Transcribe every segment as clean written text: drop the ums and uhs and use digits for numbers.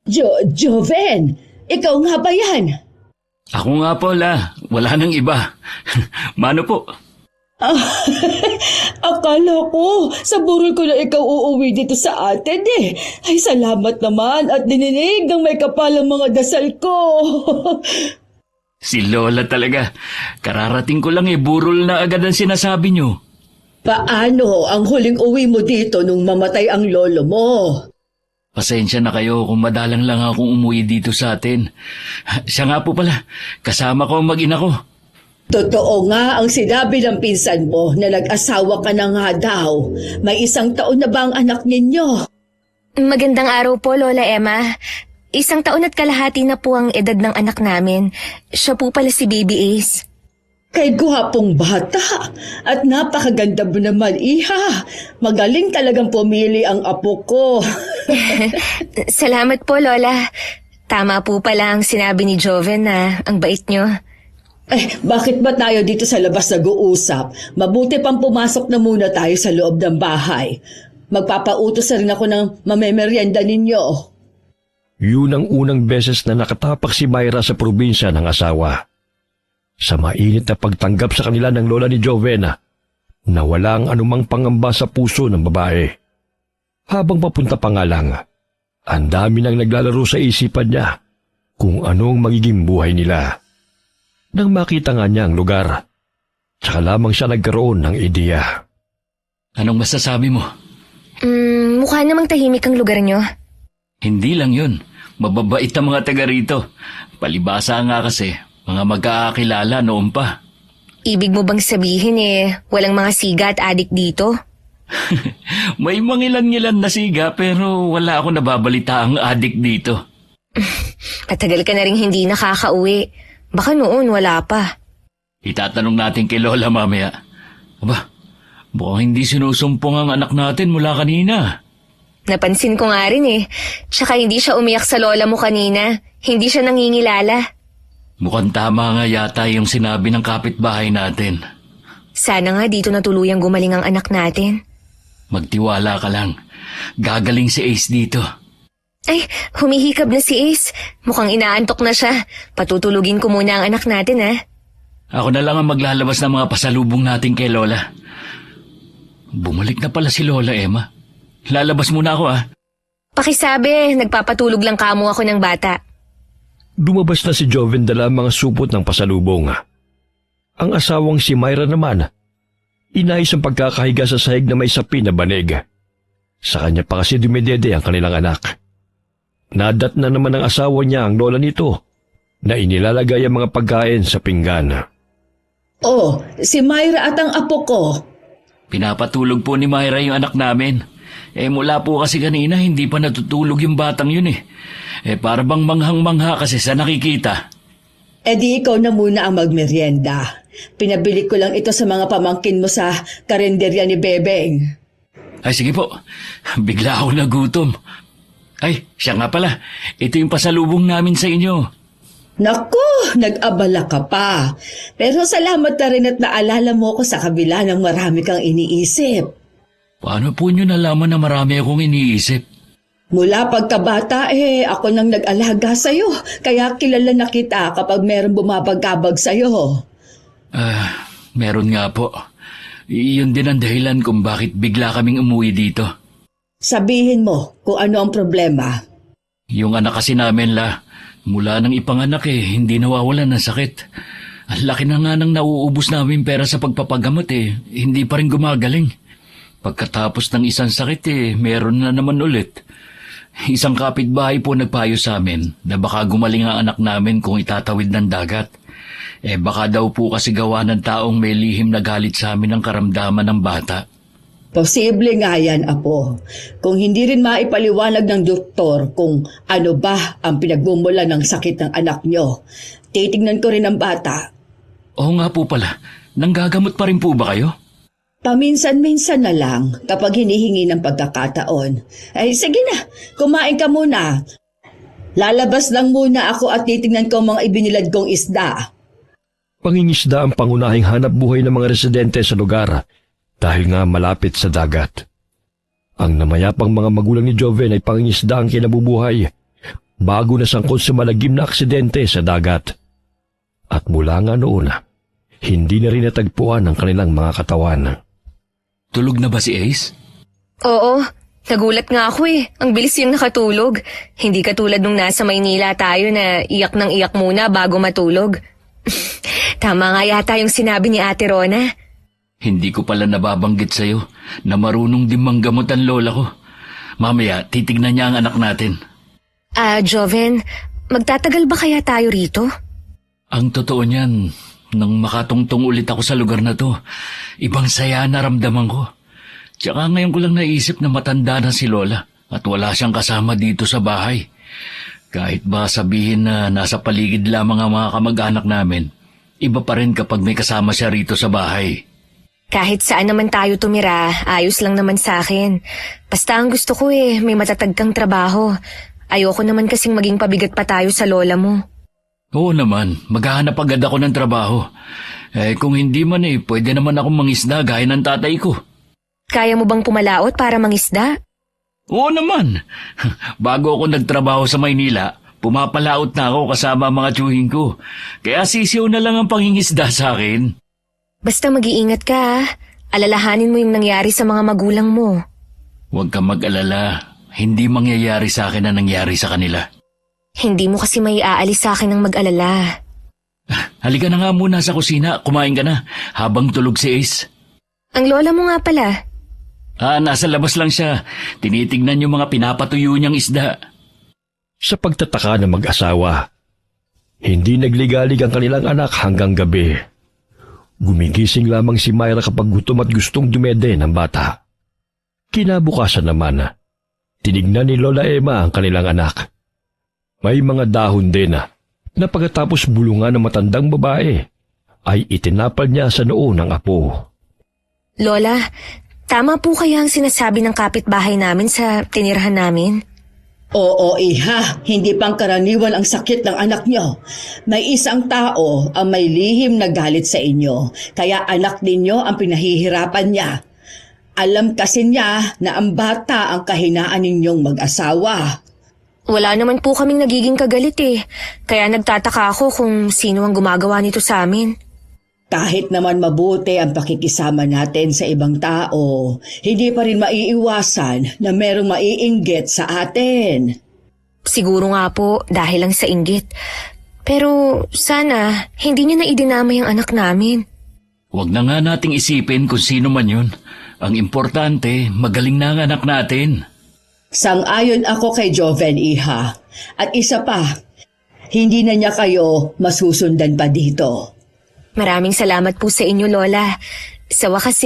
Joven, ikaw nga ba yan? Ako nga po, La. Wala nang iba. Mano po? Ah, akala ko, sa burol ko na ikaw uuwi dito sa atin eh. Ay, salamat naman at dininig ng may kapalang mga dasal ko. Si Lola talaga. Kararating ko lang burol na agad ang sinasabi niyo. Paano ang huling uwi mo dito nung mamatay ang lolo mo? Pasensya na kayo kung madalang lang akong umuwi dito sa atin. Siya nga po pala, kasama ko ang mag-ina ko. Totoo nga ang sinabi ng pinsan mo na nag-asawa ka na nga daw. May 1 taon na ba ang anak ninyo? Magandang araw po, Lola Emma. 1 taon at kalahati na po ang edad ng anak namin. Siya po pala si Baby Ace. Kay gwapong bata at napakaganda mo naman, iha. Magaling talagang pumili ang apo ko. Salamat po, Lola. Tama po pala ang sinabi ni Joven na ang bait nyo. Bakit ba tayo dito sa labas nag-uusap? Mabuti pang pumasok na muna tayo sa loob ng bahay. Magpapautos na rin ako ng mamemeryenda ninyo. Yun ang unang beses na nakatapak si Myra sa probinsya ng asawa. Sa mainit na pagtanggap sa kanila ng lola ni Jovena, na walang anumang pangamba sa puso ng babae. Habang papunta pa nga lang, ang dami nang naglalaro sa isipan niya kung anong magiging buhay nila. Nang makita nga niya ang lugar, tsaka lamang siya nagkaroon ng ideya. Anong masasabi mo? Mukha namang tahimik ang lugar nyo. Hindi lang yun. Mababait ang mga taga rito. Palibasa nga kasi, mga magkakakilala noon pa. Ibig mo bang sabihin walang mga siga at adik dito? May mangilan-ngilan na siga pero wala ako nababalita ang adik dito. Matagal ka na rin hindi nakakauwi. Baka noon wala pa. Itatanong natin kay Lola mamaya. Aba, mukhang hindi sinusumpong ang anak natin mula kanina. Napansin ko nga rin Tsaka hindi siya umiyak sa lola mo kanina. Hindi siya nangingilala. Mukhang tama nga yata yung sinabi ng kapitbahay natin. Sana nga dito na tuluyang gumaling ang anak natin. Magtiwala ka lang. Gagaling si Ace dito. Ay, humihikab na si Ace. Mukhang inaantok na siya. Patutulugin ko muna ang anak natin, Ako na lang ang maglalabas ng mga pasalubong natin kay Lola. Bumalik na pala si Lola Emma. Lalabas muna ako, Pakisabi, nagpapatulog lang kamo ako ng bata. Lumabas na si Joven dala mga supot ng pasalubong. Ang asawang si Myra naman, inayos ang pagkakahiga sa sahig na may sapi na banig. Sa kanya pa kasi dumidede ang kanilang anak. Nadat na naman ng asawa niya ang lola nito na inilalagay ang mga pagkain sa pinggan. Oh, si Myra at ang apo ko. Pinapatulog po ni Myra yung anak namin. Mula po kasi kanina hindi pa natutulog yung batang yun para bang manghang-mangha kasi sa nakikita. Di ikaw na muna ang magmeryenda. Pinabili ko lang ito sa mga pamangkin mo sa karinderya ni Bebeng. Ay sige po, bigla ako nagutom. Ay, siya nga pala, ito yung pasalubong namin sa inyo. Naku, nag-abala ka pa. Pero salamat na rin at naalala mo ko sa kabila ng marami kang iniisip. Paano po nyo nalaman na marami akong iniisip? Mula pagkabata ako nang nag-alaga sa'yo. Kaya kilala na kita kapag meron bumabagabag sa'yo. Meron nga po. Iyon din ang dahilan kung bakit bigla kaming umuwi dito. Sabihin mo kung ano ang problema. Yung anak kasi namin, mula nang ipanganak hindi nawawalan ng sakit. Ang laki na nga nang nauubos namin pera sa pagpapagamot hindi pa rin gumagaling. Pagkatapos ng isang sakit meron na naman ulit. Isang kapitbahay po nagpayo sa amin na baka gumaling ang anak namin kung itatawid ng dagat. Baka daw po kasi gawa ng taong may lihim na galit sa amin ang karamdaman ng bata. Posible nga yan, Apo. Kung hindi rin maipaliwanag ng doktor kung ano ba ang pinagmumula ng sakit ng anak nyo, titignan ko rin ang bata. Oo nga po pala. Nanggagamot pa rin po ba kayo? Paminsan-minsan na lang kapag hinihingi ng pagkakataon. Sige na, kumain ka muna. Lalabas lang muna ako at titignan ko mga ibinilad kong isda. Pangingisda ang pangunahing hanap buhay ng mga residente sa lugar dahil nga malapit sa dagat. Ang namayapang mga magulang ni Joven ay pangingisda ang kinabubuhay bago nasangkot sa malagim na aksidente sa dagat. At mula nga noon, hindi na rin natagpuan ang kanilang mga katawan. Tulog na ba si Ace? Oo, nagulat nga ako eh. Ang bilis yung nakatulog. Hindi katulad nung nasa Maynila tayo na iyak ng iyak muna bago matulog. Tama nga yata yung sinabi ni Ate Rona. Hindi ko pala nababanggit sa'yo na marunong din manggamot ang lola ko. Mamaya, titignan niya ang anak natin. Joven, magtatagal ba kaya tayo rito? Ang totoo niyan, nang makatungtong ulit ako sa lugar na to, ibang saya na ramdaman ko. Tsaka ngayon ko lang naisip na matanda na si Lola at wala siyang kasama dito sa bahay. Kahit ba sabihin na nasa paligid lamang ang mga kamag-anak namin, iba pa rin kapag may kasama siya rito sa bahay. Kahit saan naman tayo tumira, ayos lang naman sa akin. Basta ang gusto ko may matatag kang trabaho. Ayoko naman kasing maging pabigat pa tayo sa lola mo. Oo naman, maghahanap agad ako ng trabaho. Kung hindi man pwede naman akong mangisda gaya ng tatay ko. Kaya mo bang pumalaot para mangisda? Oo naman. Bago ako nagtrabaho sa Maynila, pumapalaot na ako kasama ang mga tiyuhin ko. Kaya sisiw na lang ang pangingisda sa akin. Basta mag-iingat ka Alalahanin mo yung nangyari sa mga magulang mo. Huwag kang mag-alala. Hindi mangyayari sa akin ang nangyari sa kanila. Hindi mo kasi may aalis sa akin ng mag-alala. Halika na nga muna sa kusina. Kumain ka na habang tulog si Ace. Ang lola mo nga pala. Nasa labas lang siya. Tinitignan yung mga pinapatuyo niyang isda. Sa pagtataka ng mag-asawa, hindi nagligalig ang kanilang anak hanggang gabi. Gumigising lamang si Myra kapag gutom at gustong dumede ng bata. Kinabukasan naman, tinignan ni Lola Emma ang kanilang anak. May mga dahon din na pagkatapos bulungan ng matandang babae, ay itinapal niya sa noo ng apo. Lola, tama po kaya ang sinasabi ng kapitbahay namin sa tinirahan namin? Oo, iha. Hindi pangkaraniwan ang sakit ng anak nyo. May isang tao ang may lihim na galit sa inyo, kaya anak ninyo ang pinahihirapan niya. Alam kasi niya na ang bata ang kahinaan ninyong mag-asawa. Wala naman po kaming nagiging kagalit kaya nagtataka ako kung sino ang gumagawa nito sa amin. Kahit naman mabuti ang pakikisama natin sa ibang tao, hindi pa rin maiiwasan na merong maiinggit sa atin. Siguro nga po dahil lang sa inggit. Pero sana hindi niya na idinamay ang anak namin. Huwag na nga nating isipin kung sino man yun. Ang importante, magaling na ang anak natin. Sang-ayon ako kay Joven, iha. At isa pa, hindi na niya kayo masusundan pa dito. Maraming salamat po sa inyo, Lola. Sa wakas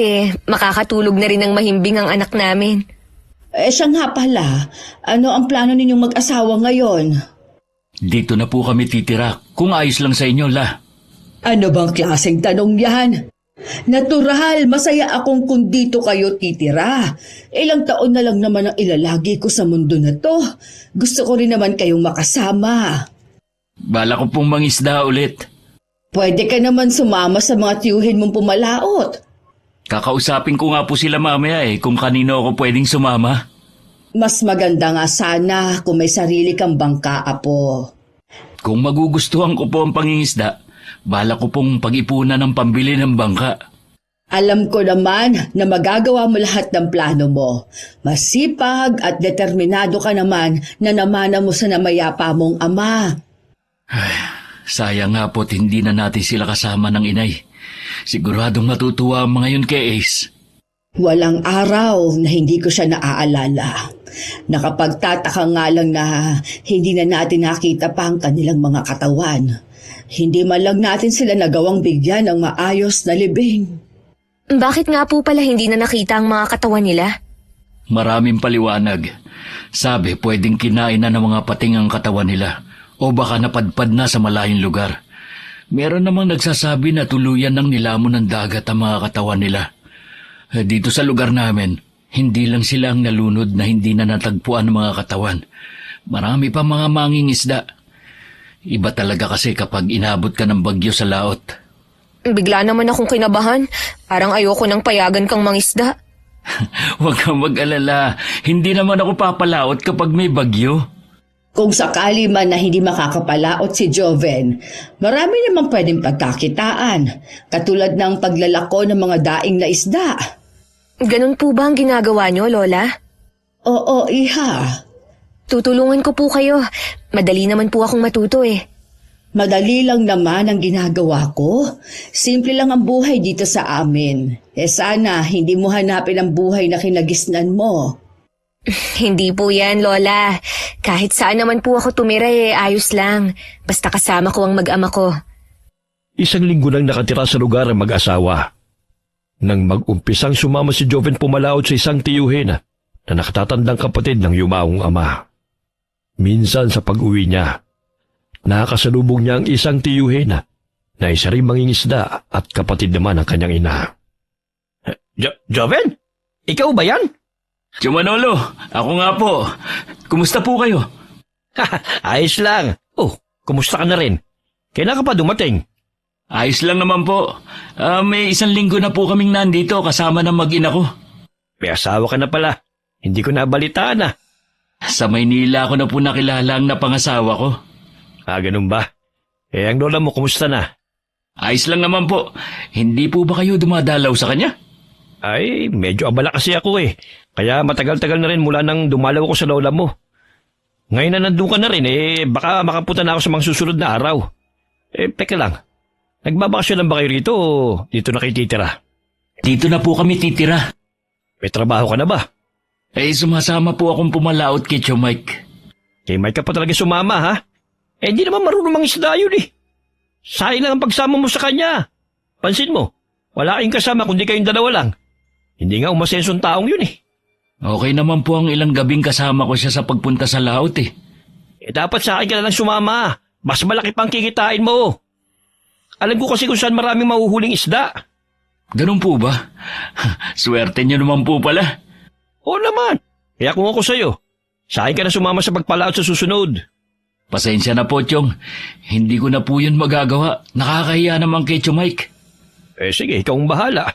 makakatulog na rin ng mahimbing ang anak namin. Siya nga pala, ano ang plano ninyong mag-asawa ngayon? Dito na po kami titira, kung ayos lang sa inyo, La. Ano bang klaseng tanong yan? Natural, masaya akong kung dito kayo titira. Ilang taon na lang naman ang ilalagi ko sa mundo na to. Gusto ko rin naman kayong makasama. Bala ko pong mangisda ulit. Pwede ka naman sumama sa mga tiyuhin mong pumalaot. Kakausapin ko nga po sila mamaya kung kanino ako pwedeng sumama. Mas maganda nga sana kung may sarili kang bangka, apo. Kung magugustuhan ko po ang pangingisda, bala ko pong pag-ipunan ng pambili ng bangka. Alam ko naman na magagawa mo lahat ng plano mo. Masipag at determinado ka naman na namana mo sa namayapa mong ama. Sayang nga po't hindi na natin sila kasama ng inay. Siguradong matutuwa ang mga yun kay Ace. Walang araw na hindi ko siya naaalala. Nakapagtataka nga lang na hindi na natin nakita pa ang kanilang mga katawan. Hindi man lang natin sila nagawang bigyan ng maayos na libing. Bakit nga po pala hindi na nakita ang mga katawan nila? Maraming paliwanag. Sabi pwedeng kinain na ng mga pating ang katawan nila. O baka napadpad na sa malayong lugar. Meron namang nagsasabi na tuluyan ng nilamon ng dagat ang mga katawan nila. Dito sa lugar namin, hindi lang sila ang nalunod na hindi na natagpuan ng mga katawan. Marami pa mga mangingisda. Iba talaga kasi kapag inabot ka ng bagyo sa laot. Bigla naman akong kinabahan. Parang ayoko nang payagan kang mangisda. Huwag kang mag-alala. Hindi naman ako papalaot kapag may bagyo. Kung sakali man na hindi makakapalaot si Joven, marami namang pwedeng pagkakitaan, katulad ng paglalako ng mga daing na isda. Ganun po ba ang ginagawa nyo, Lola? Oo, iha. Tutulungan ko po kayo. Madali naman po akong matuto eh. Madali lang naman ang ginagawa ko. Simple lang ang buhay dito sa amin. Sana hindi mo hanapin ang buhay na kinagisnan mo. Hindi po yan, Lola. Kahit saan naman po ako tumira ayos lang. Basta kasama ko ang mag-ama ko. Isang linggo nang nakatira sa lugar ang mag-asawa. Nang mag-umpisang sumama si Joven pumalaot sa isang tiyuhin na nakatatandang kapatid ng yumaong ama. Minsan sa pag-uwi niya, nakakasalubong niya ang isang tiyuhin na isa rin mangingisda at kapatid naman ng kanyang ina. Joven? Ikaw ba yan? Tio Manolo, ako nga po. Kumusta po kayo? Ayos lang. Oh, kumusta ka na rin? Kailan ka pa dumating? Ayos lang naman po. May 1 linggo na po kaming nandito kasama ng mag-ina ko. May asawa ka na pala. Hindi ko nabalitaan Sa Maynila ako na po nakilala ang napangasawa ko. Ganun ba? Ang lola mo, kumusta na? Ayos lang naman po. Hindi po ba kayo dumadalaw sa kanya? Ay, medyo abala kasi ako Kaya matagal-tagal na rin mula nang dumalaw ako sa lola mo. Ngayon na nandun ka na rin, baka makapunta na ako sa mga susunod na araw. Teka lang. Nagbabakasyon lang ba kayo rito o dito na kayo titira? Dito na po kami titira. May trabaho ka na ba? Sumasama po akong pumalaot kay Tio Mike. Kay Mike ka pa talaga sumama, ha? Hindi naman marunong mangisda yun Sayang lang ang pagsama mo sa kanya. Pansin mo, wala kayong kasama kundi kayong dalawa lang. Hindi nga umasensong taong yun Okay naman po ang ilang gabing kasama ko siya sa pagpunta sa laot Dapat sa akin ka na lang sumama. Mas malaki pang kikitain mo. Alam ko kasi kung saan maraming mahuhuling isda. Ganun po ba? Swerte niyo naman po pala. Oo naman. Kaya kung ako sa'yo, sa akin ka na sumama sa pagpalaot sa susunod. Pasensya na po, Tiyong. Hindi ko na po yun magagawa. Nakakahiya naman kay Tio Mike. Sige, ikaw ang bahala.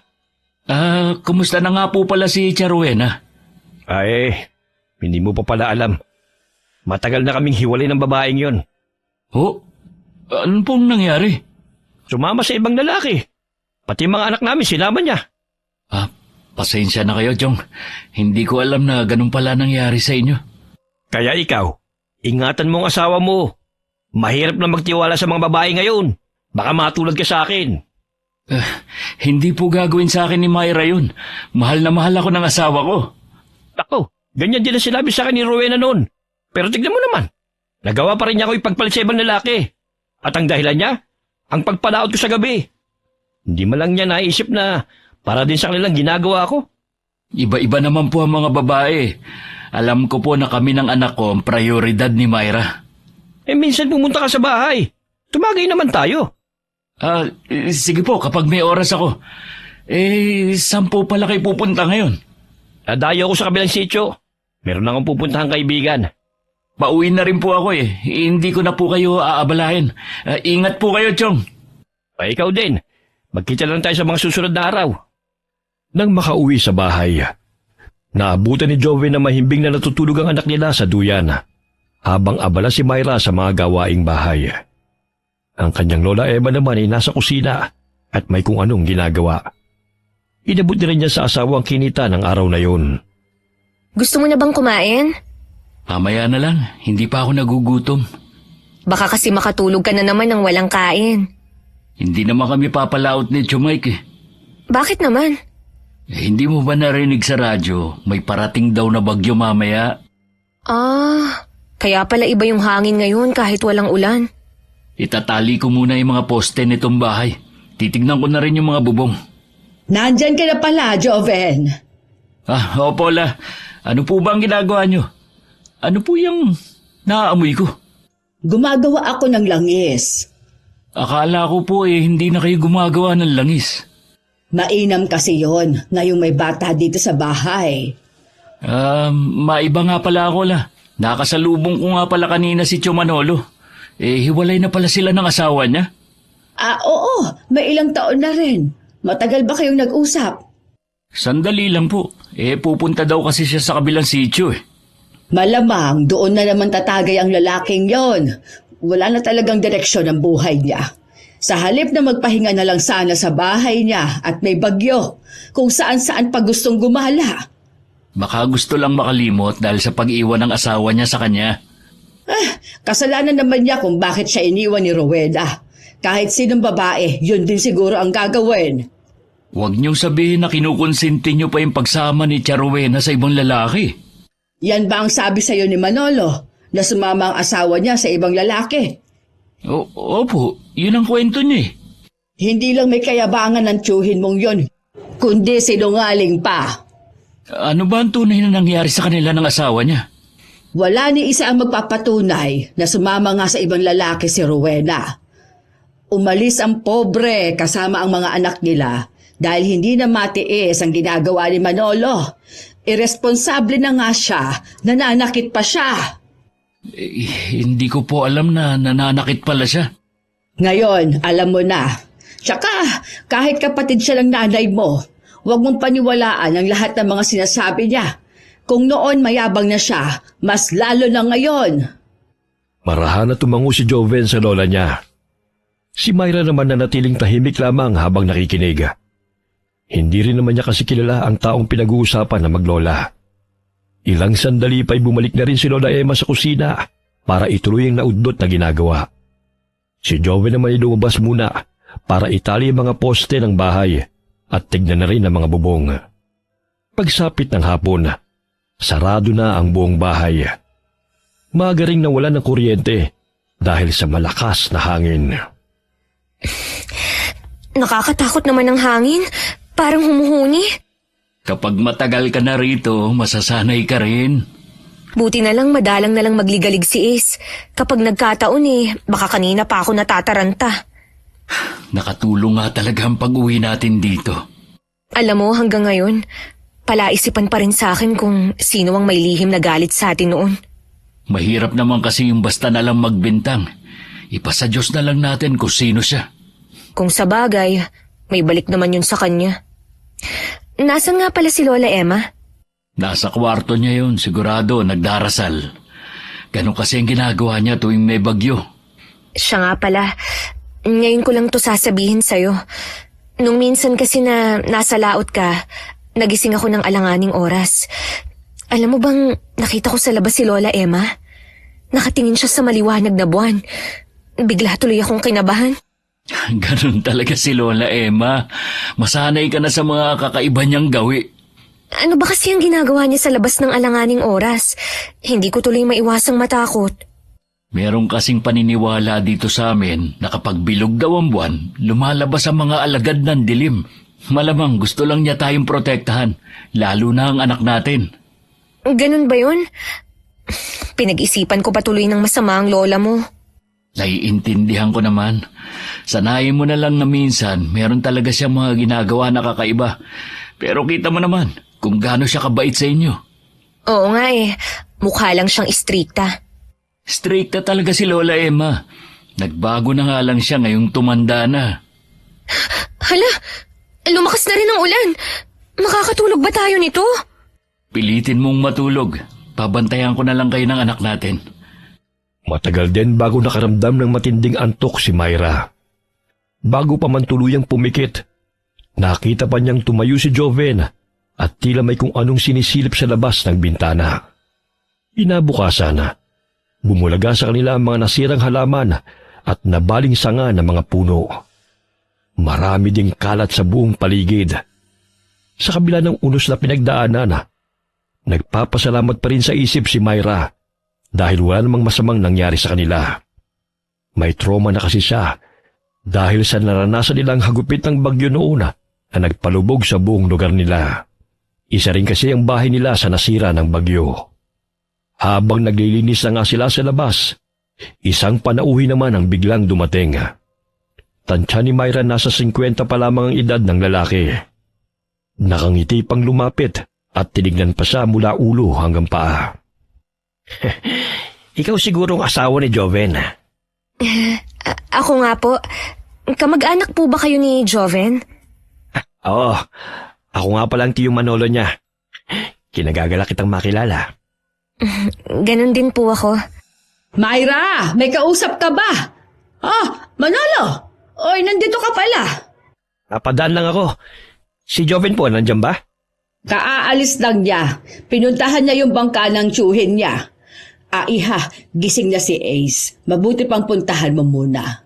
Kumusta na nga po pala si Charuena? Hindi mo pa pala alam. Matagal na kaming hiwalay ng babaeng yon. Ano pong nangyari? Sumama sa ibang lalaki. Pati mga anak namin sinama niya. Pasensya na kayo, Tiyong. Hindi ko alam na ganun pala nangyari sa inyo. Kaya ikaw, ingatan mo ang asawa mo. Mahirap na magtiwala sa mga babae ngayon. Baka matulad ka sa akin. Hindi po gagawin sa akin ni Myra yun. Mahal na mahal ako ng asawa ko. Ako, ganyan din ang sinabi sa akin ni Rowena noon. Pero tignan mo naman, nagawa pa rin niya ako ipagpalit sa ibang lalaki. At ang dahilan niya, ang pagpalaot ko sa gabi. Hindi man lang niya naisip na para din sa kanilang ginagawa ko. Iba-iba naman po ang mga babae. Alam ko po na kami ng anak ko ang prioridad ni Myra. Minsan pumunta ka sa bahay. Tumagay naman tayo. Sige po, kapag may oras ako. Saan po pala kayo pupunta ngayon? Dayo ako sa kabilang sitio. Meron akong pupuntahang kaibigan. Pauwi na rin po ako Hindi ko na po kayo aabalahin. Ingat po kayo, Tiyong. Ikaw din. Magkita lang tayo sa mga susunod na araw. Nang makauwi sa bahay, naabutan ni Joven na mahimbing na natutulog ang anak nila sa duyan, habang abala si Myra sa mga gawaing bahay. Ang kanyang lola Emma naman ay nasa kusina at may kung anong ginagawa. Inabot na rin niya sa asawang kinita ng araw na yun. Gusto mo na bang kumain? Mamaya na lang, hindi pa ako nagugutom. Baka kasi makatulog ka na naman ng walang kain. Hindi naman kami papalaot ni Tio Mike Bakit naman? Hindi mo ba narinig sa radyo, may parating daw na bagyo mamaya? Kaya pala iba yung hangin ngayon kahit walang ulan. Itatali ko muna yung mga poste nitong bahay. Titignan ko na rin yung mga bubong. Nandyan ka na pala, Joven. Opo la. Ano po ba ang ginagawa nyo? Ano po yung naaamoy ko? Gumagawa ako ng langis. Akala ko po hindi na kayo gumagawa ng langis. Mainam kasi yon, ngayong may bata dito sa bahay. Maiba nga pala ako la. Nakasalubong ko nga pala kanina si Tio Manolo. Hiwalay na pala sila ng asawa niya. Oo, may ilang taon na rin. Matagal ba kayong nag-usap? Sandali lang po. Pupunta daw kasi siya sa kabilang sitio Malamang doon na naman tatagay ang lalaking yon. Wala na talagang direksyon ang buhay niya. Sa halip na magpahinga na lang sana sa bahay niya at may bagyo, kung saan-saan pa gustong gumala. Baka gusto lang makalimot dahil sa pag-iwan ng asawa niya sa kanya. Kasalanan naman niya kung bakit siya iniwan ni Rowena. Kahit sinong babae, yun din siguro ang gagawin. Huwag niyong sabihin na kinukonsinti niyo pa yung pagsama ni Tia Rowena sa ibang lalaki. Yan ba ang sabi sa'yo ni Manolo, na sumama ang asawa niya sa ibang lalaki? Opo, yun ang kwento niya eh. Hindi lang may kayabangan ng tiyuhin mong yon, kundi sinungaling pa. Ano ba ang tunay na nangyari sa kanila ng asawa niya? Wala ni isa ang magpapatunay na sumama nga sa ibang lalaki si Rowena. Umalis ang pobre kasama ang mga anak nila dahil hindi na matiis ang ginagawa ni Manolo. Iresponsable na nga siya, nananakit pa siya. Hindi ko po alam na nananakit pala siya. Ngayon, alam mo na. Tsaka, kahit kapatid siya ng nanay mo, huwag mong paniwalaan ang lahat ng mga sinasabi niya. Kung noon mayabang na siya, mas lalo na ngayon. Marahan na tumango si Joven sa lola niya. Si Myra naman nanatiling tahimik lamang habang nakikinig. Hindi rin naman niya kasi kilala ang taong pinag-uusapan na maglola. Ilang sandali pa'y bumalik na rin si Lola Emma sa kusina para ituloy ang naudlot na ginagawa. Si Joven naman ay lumabas muna para itali ang mga poste ng bahay at tignan na rin ang mga bubong. Pagsapit ng hapon, sarado na ang buong bahay. Maaga ring nawalan ng kuryente dahil sa malakas na hangin. Nakakatakot naman ang hangin. Parang humuhuni. Kapag matagal ka na rito, masasanay ka rin. Buti na lang madalang na lang magligalig si Ace. Kapag nagkataon baka kanina pa ako natataranta. Nakatulong nga talaga ang pag-uwi natin dito. Alam mo, hanggang ngayon, palaisipan pa rin sa akin kung sino ang may lihim na galit sa atin noon. Mahirap naman kasi yung basta na lang magbintang. Ipasa Diyos na lang natin kung sino siya. Kung sa bagay, may balik naman yun sa kanya. Nasaan nga pala si Lola Emma? Nasa kwarto niya yun, sigurado, nagdarasal. Ganon kasi ang ginagawa niya tuwing may bagyo. Siya nga pala, ngayon ko lang to sasabihin sa'yo. Nung minsan kasi na nasa laot ka, nagising ako ng alanganing oras. Alam mo bang nakita ko sa labas si Lola Emma? Nakatingin siya sa maliwanag na buwan. Bigla tuloy akong kinabahan. Ganon talaga si Lola Emma. Masanay ka na sa mga kakaiba niyang gawi. Ano ba kasi ang ginagawa niya sa labas ng alanganing oras? Hindi ko tuloy maiwasang matakot. Meron kasing paniniwala dito sa amin na kapag bilog daw ang buwan, lumalabas ang mga alagad ng dilim. Malamang gusto lang niya tayong protektahan, lalo na ang anak natin. Ganun ba yun? Pinag-isipan ko pa tuloy ng masama ang lola mo. Naiintindihan ko naman. Sanayin mo na lang na minsan, meron talaga siyang mga ginagawa na kakaiba. Pero kita mo naman kung gaano siya kabait sa inyo. Oo nga mukha lang siyang istrikta. Strikta talaga si Lola Emma. Nagbago na nga lang siya ngayong tumanda na. Hala, lumakas na rin ang ulan. Makakatulog ba tayo nito? Pilitin mong matulog. Pabantayan ko na lang kayo ng anak natin. Matagal din bago nakaramdam ng matinding antok si Myra. Bago pa man tuluyang pumikit, nakita pa niyang tumayo si Joven at tila may kung anong sinisilip sa labas ng bintana. Inabukasan, bumulaga sa kanila ang mga nasirang halaman at nabaling sanga ng mga puno. Marami ding kalat sa buong paligid. Sa kabila ng unos na pinagdaanan, nagpapasalamat pa rin sa isip si Myra dahil wala namang masamang nangyari sa kanila. May trauma na kasi siya dahil sa naranasan nilang hagupit ng bagyo noon na nagpalubog sa buong lugar nila. Isa rin kasi ang bahay nila sa nasira ng bagyo. Habang naglilinis na nga sila sa labas, isang panauhi naman ang biglang dumating. Tansya ni Myra nasa 50 pa lamang ang edad ng lalaki. Nakangiti pang lumapit at tinignan pa siya mula ulo hanggang paa. Ikaw siguro ang asawa ni Joven. Ako nga po. Kamag-anak po ba kayo ni Joven? Oo, ako nga palang tiyong Manolo niya. Kinagagala kitang makilala. Ganon din po ako. Myra, may kausap ka ba? Manolo! Oy, nandito ka pala. Napadaan lang ako. Si Joven po, nandyan ba? Kaaalis lang niya. Pinuntahan niya yung bangka ng tiyuhin niya. Iha, gising na si Ace. Mabuti pang puntahan mo muna.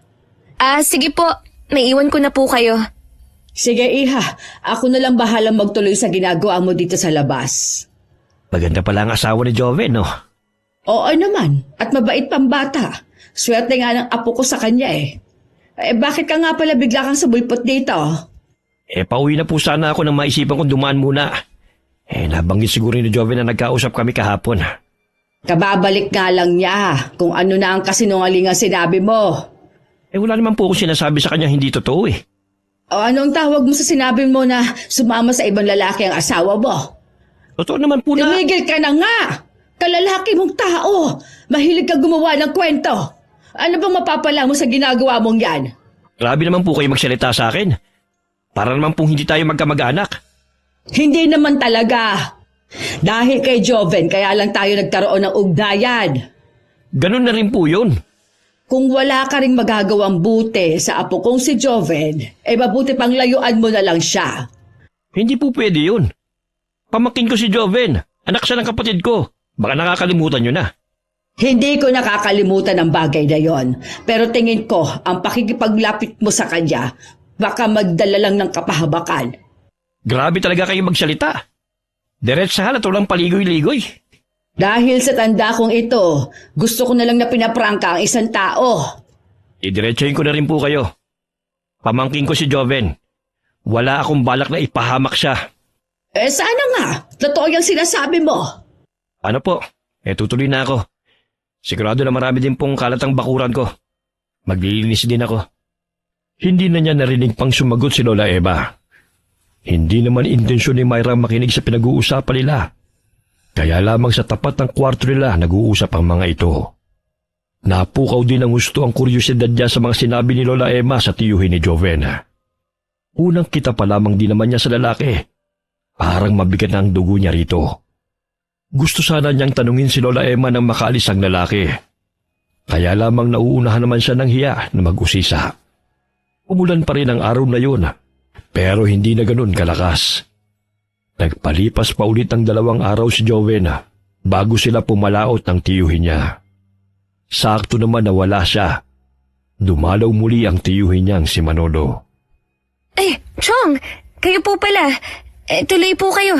Sige po. Naiwan ko na po kayo. Sige, Iha. Ako na lang bahalang magtuloy sa ginagawa mo dito sa labas. Maganda pala ang asawa ni Joven, no? Oo naman. At mabait pang bata. Swerte nga ng apo ko sa kanya eh. Bakit ka nga pala bigla kang sabulpot dito? Pauwi na po sana ako nang maisipan kong dumaan muna. Nabanggit siguro ni Joven na nagkausap kami kahapon. Kababalik nga lang niya kung ano na ang kasinungalingang sinabi mo. Wala naman po akong sinasabi sa kanya hindi totoo eh. O anong tawag mo sa sinabi mo na sumama sa ibang lalaki ang asawa mo? Totoo naman po na... Tumigil ka na nga! Kalalaki mong tao! Mahilig ka gumawa ng kwento! Ano bang mapapala mo sa ginagawa mong yan? Grabe naman po kayo magsalita sa akin. Para naman pong hindi tayo magkamag-anak. Hindi naman talaga. Dahil kay Joven, kaya lang tayo nagkaroon ng ugnayan. Ganun na rin po yun. Kung wala ka ring magagawang buti sa apo kong si Joven, mabuti pang layuan mo na lang siya. Hindi po pwede yun. Pamangkin ko si Joven. Anak siya ng kapatid ko. Baka nakakalimutan nyo na. Hindi ko nakakalimutan ang bagay na yon. Pero tingin ko, ang pakikipaglapit mo sa kanya, baka magdala lang ng kapahabakan. Grabe talaga kayo magsalita. Diretsahan at walang paligoy-ligoy. Dahil sa tanda kong ito, gusto ko na lang na pinaprangka ang isang tao. Idiretsahin ko na rin po kayo. Pamangkin ko si Joven. Wala akong balak na ipahamak siya. Sana nga. Totoo yung sinasabi mo. Ano po? Tutuloy na ako. Sigurado na marami din pong kalatang bakuran ko. Maglilinis din ako. Hindi na niya narinig pang sumagot si Lola Eva. Hindi naman intensyon ni Myra makinig sa pinag-uusapan nila. Kaya lamang sa tapat ng kwarto nila nag-uusap ang mga ito. Napukaw din ng gusto ang kuryosidad niya sa mga sinabi ni Lola Emma sa tiyuhin ni Joven. Unang kita pa lamang din naman niya sa lalaki. Parang mabigat na ang dugo niya rito. Gusto sana niyang tanungin si Lola Emma nang makaalis ang lalaki. Kaya lamang nauunahan naman siya ng hiya na mag-usisa. Umulan pa rin ang araw na yun, pero hindi na ganun kalakas. Nagpalipas pa ulit ang 2 araw si Joven bago sila pumalaot ng tiyuhin niya. Sakto naman na wala siya. Dumalaw muli ang tiyuhin niyang si Manolo. Chong! Kayo po pala. Tuloy po kayo.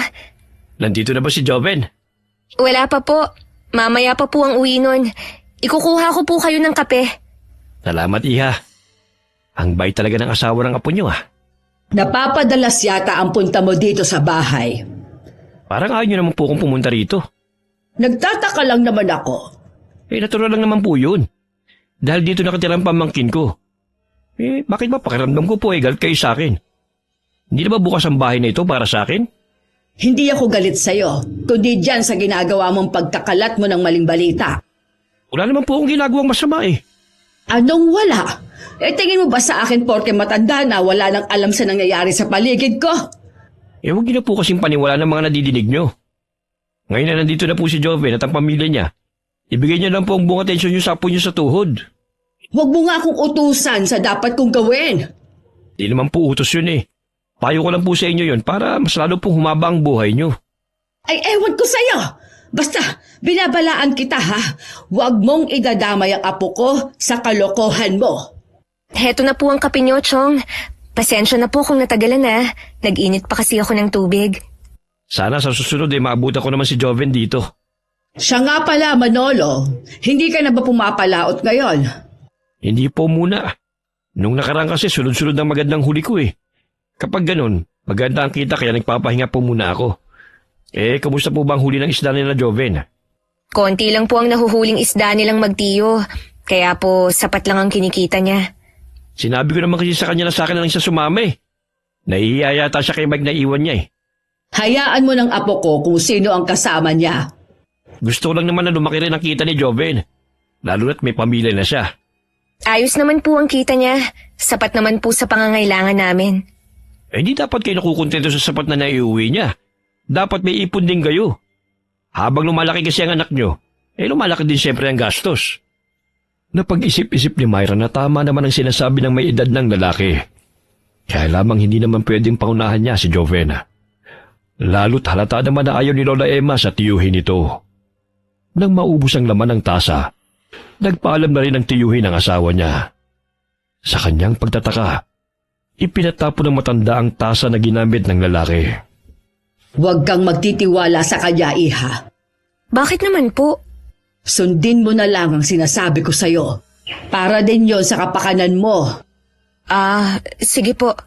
Nandito na ba si Joven? Wala pa po. Mamaya pa po ang uwi nun. Ikukuha ko po kayo ng kape. Salamat, Iha. Ang bait talaga ng asawa ng apo niyo, Napapadalas yata ang punta mo dito sa bahay. Parang ayaw niyo naman po kung pumunta rito. Nagtataka lang naman ako. Natural lang naman po yun. Dahil dito nakatira ang pamangkin ko. Bakit ba pakiramdam ko po galit kayo sa akin? Hindi na ba bukas ang bahay na ito para sa akin? Hindi ako galit sa'yo, kundi dyan sa ginagawa mong pagkakalat mo ng maling balita. Wala naman po akong ginagawang masama Anong wala? Tingin mo ba sa akin porke matanda na wala nang alam sa nangyayari sa paligid ko? Huwag niyo na po kasing paniwala ng mga nadidinig niyo. Ngayon na nandito na po si Joven at ang pamilya niya. Ibigay niyo lang po ang buong atensyon niyo sa apo niyo sa tuhod. Huwag mo nga akong utusan sa dapat kong gawin. Di naman po utos yun Payo ko lang po sa inyo yun para mas lalo pong humaba ang buhay niyo. Ewan ko sa'yo. Basta, binabalaan kita Huwag mong idadamay ang apo ko sa kalokohan mo. Heto na po ang kape niyo, Chong. Pasensya na po kung natagalan Nag-init pa kasi ako ng tubig. Sana sa susunod maabutan ko naman si Joven dito. Siya nga pala, Manolo. Hindi ka na ba pumapalaot ngayon? Hindi po muna. Nung nakaraan kasi sunod-sunod ang magandang huli ko Kapag ganun, maganda ang kita kaya nagpapahinga po muna ako. Kamusta po ba ang huli ng isda nila Joven? Konti lang po ang nahuhuling isda nilang magtiyo. Kaya po sapat lang ang kinikita niya. Sinabi ko naman kasi sa kanya na sa akin lang siya sumama Nahihiya yata siya kay Mike na iwan niya Hayaan mo ng apo ko kung sino ang kasama niya. Gusto ko lang naman na lumaki rin ang kita ni Joven. Lalo na't may pamilya na siya. Ayos naman po ang kita niya. Sapat naman po sa pangangailangan namin. Di dapat kayo nakukontento sa sapat na naiuwi niya. Dapat may ipon din kayo. Habang lumalaki kasi ang anak nyo, lumalaki din siyempre ang gastos. Napag-isip-isip ni Myra na tama naman ang sinasabi ng may edad ng lalaki. Kaya lamang hindi naman pwedeng paunahan niya si Jovena. Lalo't halata naman na ayaw ni Lola Emma sa tiyuhin ito. Nang maubos ang laman ng tasa, nagpaalam na rin ang tiyuhin ang asawa niya. Sa kanyang pagtataka, ipinatapon ng matanda ang tasa na ginamit ng lalaki. Huwag kang magtitiwala sa kanya, iha. Bakit naman po? Sundin mo na lang ang sinasabi ko sa'yo. Para din yon sa kapakanan mo. Sige po.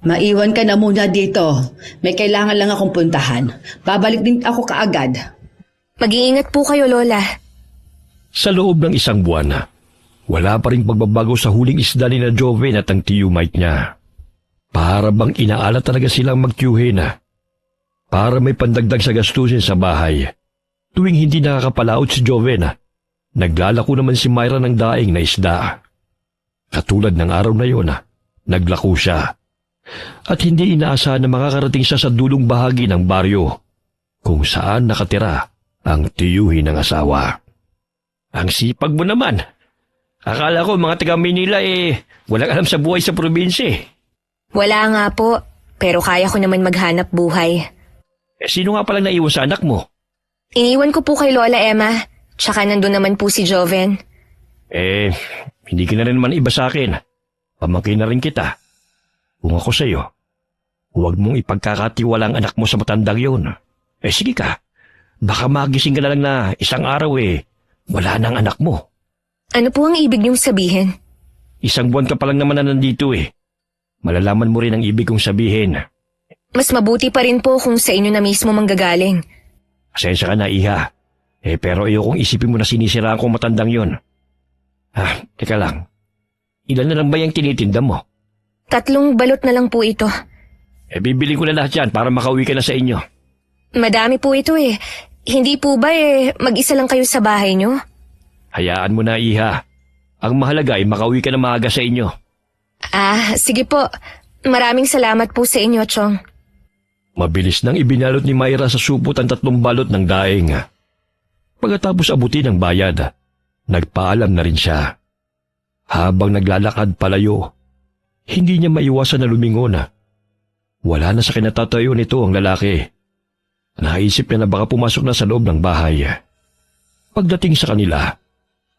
Maiwan ka na muna dito. May kailangan lang akong puntahan. Babalik din ako kaagad. Mag-iingat po kayo, Lola. Sa loob ng isang buwan, wala pa ring pagbabago sa huling isda ni na Joven at ang tiyumite niya. Para bang inaalat talaga silang magtiyuhin. Para may pandagdag sa gastusin sa bahay. Tuwing hindi nakakapalaot si Joven, naglalako naman si Myra ng daing na isda. Katulad ng araw na yon, naglako siya. At hindi inaasahan na makakarating siya sa dulong bahagi ng baryo, kung saan nakatira ang tiyuhin ng asawa. Ang sipag mo naman. Akala ko mga taga Manila walang alam sa buhay sa probinsya. Wala nga po, pero kaya ko naman maghanap buhay. Sino nga palang naiwan sa anak mo? Iniwan ko po kay Lola Emma, tsaka nandun naman po si Joven. Hindi ka na rin naman iba sa akin. Pamangkin na rin kita. Kung ako sa'yo, huwag mong ipagkakatiwala ang anak mo sa matandang yun. Sige ka. Baka magising ka na lang na isang araw wala na ang anak mo. Ano po ang ibig niyong sabihin? Isang buwan ka pa lang naman na nandito Malalaman mo rin ang ibig kong sabihin. Mas mabuti pa rin po kung sa inyo na mismo manggagaling. Pasensya ka na, iha. Pero ayokong isipin mo na sinisiraan kong matandang yun. Teka lang. Ilan na lang ba yung tinitinda mo? 3 balot na lang po ito. Bibili ko na lahat yan para makauwi ka na sa inyo. Madami po ito Hindi po ba mag-isa lang kayo sa bahay niyo? Hayaan mo na, iha. Ang mahalaga ay makauwi ka na maaga sa inyo. Sige po. Maraming salamat po sa inyo, Chong. Mabilis nang ibinalot ni Myra sa supot ang 3 balot ng daing. Pagkatapos abutin ang bayad, nagpaalam na rin siya. Habang naglalakad palayo, hindi niya maiwasan na lumingon. Wala na sa kinatatayo nito ang lalaki. Naisip niya na baka pumasok na sa loob ng bahay. Pagdating sa kanila,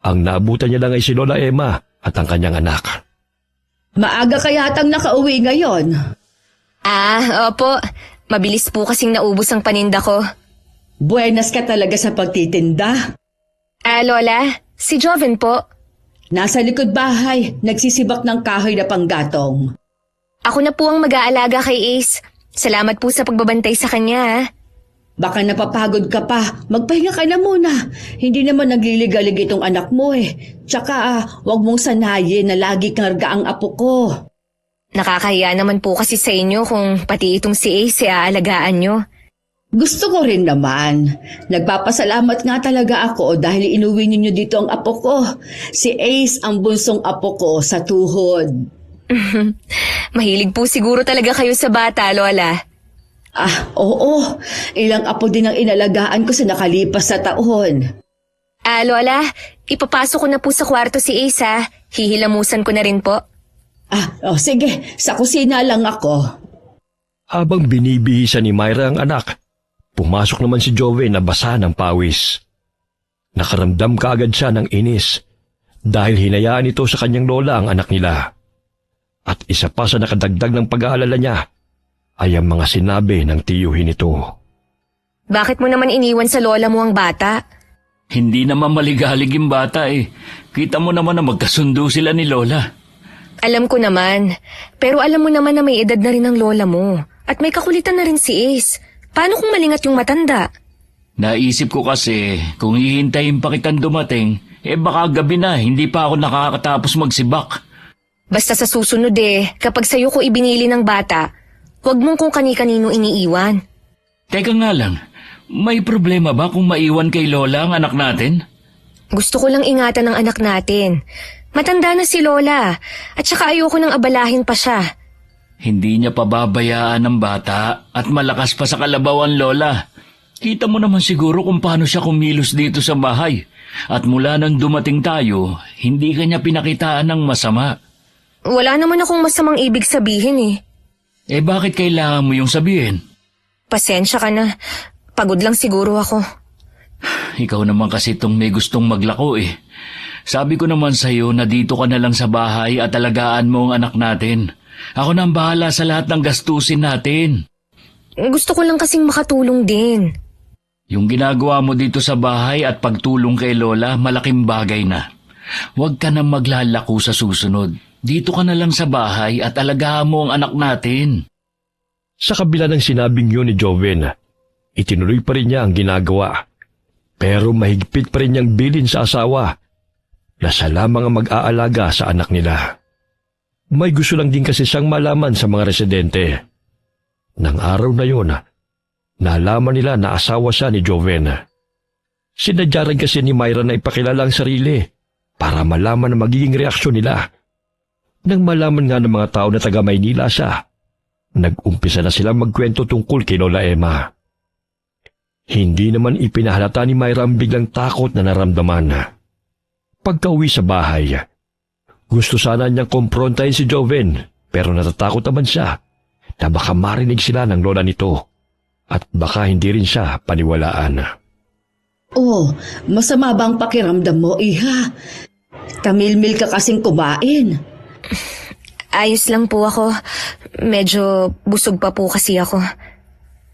ang naabutan niya lang ay si Lola Emma at ang kanyang anak. Maaga kaya yatang nakauwi ngayon. Opo. Mabilis po kasing naubos ang paninda ko. Buenas ka talaga sa pagtitinda. Lola, si Joven po. Nasa likod bahay, nagsisibak ng kahoy na panggatong. Ako na po ang mag-aalaga kay Ace. Salamat po sa pagbabantay sa kanya. Baka napapagod ka pa, magpahinga ka na muna. Hindi naman nagliligalig itong anak mo Tsaka wag mong sanayin na lagi kang ang apo ko. Nakakahiya naman po kasi sa inyo kung pati itong si Ace aalagaan nyo. Gusto ko rin naman. Nagpapasalamat nga talaga ako dahil inuwi ninyo dito ang apo ko. Si Ace ang bunsong apo ko sa tuhod. Mahilig po siguro talaga kayo sa bata, Lola. Oo. Ilang apo din ang inalagaan ko sa nakalipas na taon. Lola, ipapasok ko na po sa kwarto si Ace Hihilamusan ko na rin po. Sige. Sa kusina lang ako. Habang binibihisa ni Myra ang anak, pumasok naman si Joven na basa ng pawis. Nakaramdam kaagad siya ng inis dahil hinayaan ito sa kanyang lola ang anak nila. At isa pa sa nakadagdag ng pag-aalala niya ay ang mga sinabi ng tiyuhin nito. Bakit mo naman iniwan sa lola mo ang bata? Hindi naman maligalig yung bata Kita mo naman na magkasundo sila ni Lola. Alam ko naman. Pero alam mo naman na may edad na rin ang lola mo. At may kakulitan na rin si Ace. Paano kung malingat yung matanda? Naisip ko kasi, kung hihintayin pa kitang dumating, baka gabi na, hindi pa ako nakakatapos magsibak. Basta sa susunod kapag sa'yo ko ibinili ng bata, huwag mong kung kani-kanino iniiwan. Teka nga lang, may problema ba kung maiwan kay Lola ang anak natin? Gusto ko lang ingatan ng anak natin. Matanda na si Lola, at saka ayoko nang abalahin pa siya. Hindi niya pababayaan ng bata at malakas pa sa kalabaw ang Lola. Kita mo naman siguro kung paano siya kumilos dito sa bahay. At mula nang dumating tayo, hindi kanya pinakitaan ng masama. Wala naman akong masamang ibig sabihin eh. Eh bakit kailangan mo yung sabihin? Pasensya ka na. Pagod lang siguro ako. Ikaw naman kasi itong may gustong maglako eh. Sabi ko naman sa'yo na dito ka na lang sa bahay at alagaan mo ang anak natin. Ako na ang bahala sa lahat ng gastusin natin. Gusto ko lang kasing makatulong din. Yung ginagawa mo dito sa bahay at pagtulong kay Lola, malaking bagay na. Huwag ka nang maglalako sa susunod. Dito ka na lang sa bahay at alagaan mo ang anak natin. Sa kabila ng sinabing yun ni Joven, itinuloy pa rin niya ang ginagawa. Pero mahigpit pa rin niyang bilin sa asawa na siya lamang ang mag-aalaga sa anak nila. May gusto lang din kasi siyang malaman sa mga residente. Nang araw na yun, nalaman nila na asawa siya ni Joven. Sinadya rin kasi ni Myra na ipakilala ang sarili para malaman ang magiging reaksyon nila. Nang malaman nga ng mga tao na taga Maynila siya, nag-umpisa na silang magkwento tungkol kay Lola Emma. Hindi naman ipinahalata ni Myra ang biglang takot na naramdaman. Pagka-uwi sa bahay, gusto sana niyang kumprontahin si Joven pero natatakot naman siya na baka marinig sila ng lola nito at baka hindi rin siya paniwalaan. Oh, masama bang pakiramdam mo, iha? Tamilmil ka kasing kumain. Ayos lang po ako. Medyo busog pa po kasi ako.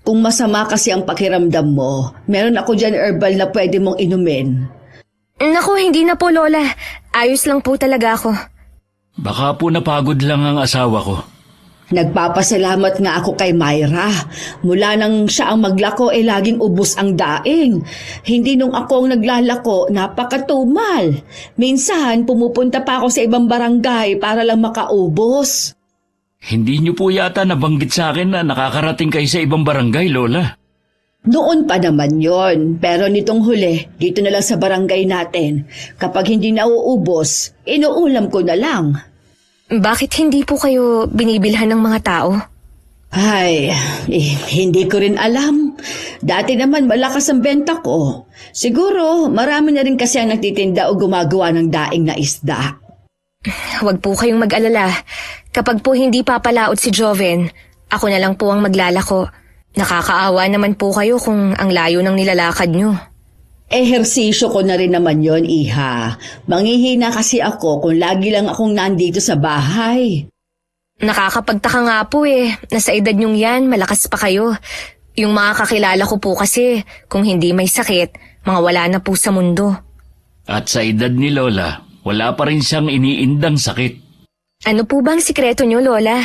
Kung masama kasi ang pakiramdam mo, meron ako dyan herbal na pwede mong inumin. Naku, hindi na po Lola. Ayos lang po talaga ako. Baka po napagod lang ang asawa ko. Nagpapasalamat nga ako kay Myra. Mula nang siya ang maglako laging ubos ang daing. Hindi nung ako ang naglalako, napakatumal. Minsan pumupunta pa ako sa ibang barangay para lang makaubos. Hindi niyo po yata nabanggit sa akin na nakakarating kayo sa ibang barangay, Lola. Noon pa naman yon, pero nitong huli, dito na lang sa barangay natin. Kapag hindi nauubos, inuulam ko na lang. Bakit hindi po kayo binibilhan ng mga tao? Ay, hindi ko rin alam. Dati naman malakas ang benta ko. Siguro marami na rin kasi ang nagtitinda o gumagawa ng daing na isda. Huwag po kayong mag-alala. Kapag po hindi papalaot si Joven, ako na lang po ang maglalako. Nakakaawa naman po kayo kung ang layo ng nilalakad nyo. Ehersisyo ko na rin naman yon, iha. Manghihina kasi ako kung lagi lang akong nandito sa bahay. Nakakapagtaka nga po eh. Nasa edad nyong yan, malakas pa kayo. Yung mga kakilala ko po kasi, kung hindi may sakit, mga wala na po sa mundo. At sa edad ni Lola, wala pa rin siyang iniindang sakit. Ano po bang sikreto nyo, Lola?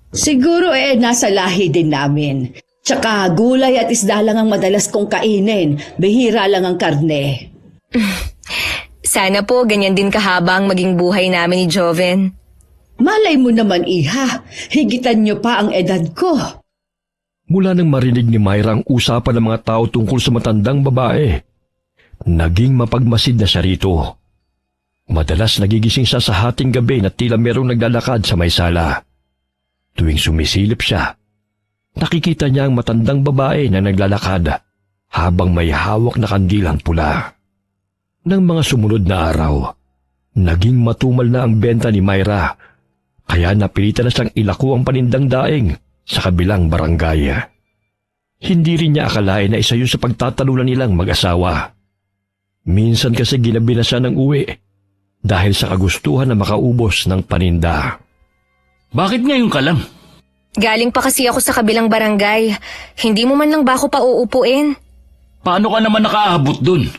Siguro nasa lahi din namin. Tsaka gulay at isda lang ang madalas kong kainin. Bihira lang ang karne. Sana po ganyan din kahaba ang maging buhay namin ni Joven. Malay mo naman, iha. Higitan niyo pa ang edad ko. Mula nang marinig ni Myra ang usapan ng mga tao tungkol sa matandang babae, naging mapagmasid na siya rito. Madalas nagigising siya sa hating gabi na tila merong naglalakad sa may sala. Tuwing sumisilip siya, nakikita niya ang matandang babae na naglalakad habang may hawak na kandilang pula. Nang mga sumunod na araw, naging matumal na ang benta ni Myra, kaya napilitan na siyang ilako ang panindang daing sa kabilang barangay. Hindi rin niya akalain na isa yun sa pagtatalunan nilang mag-asawa. Minsan kasi ginabi na siya ng uwi dahil sa kagustuhan na makaubos ng paninda. Bakit ngayon ka lang? Galing pa kasi ako sa kabilang barangay. Hindi mo man lang ba ako pauupuin? Paano ka naman nakaabot dun?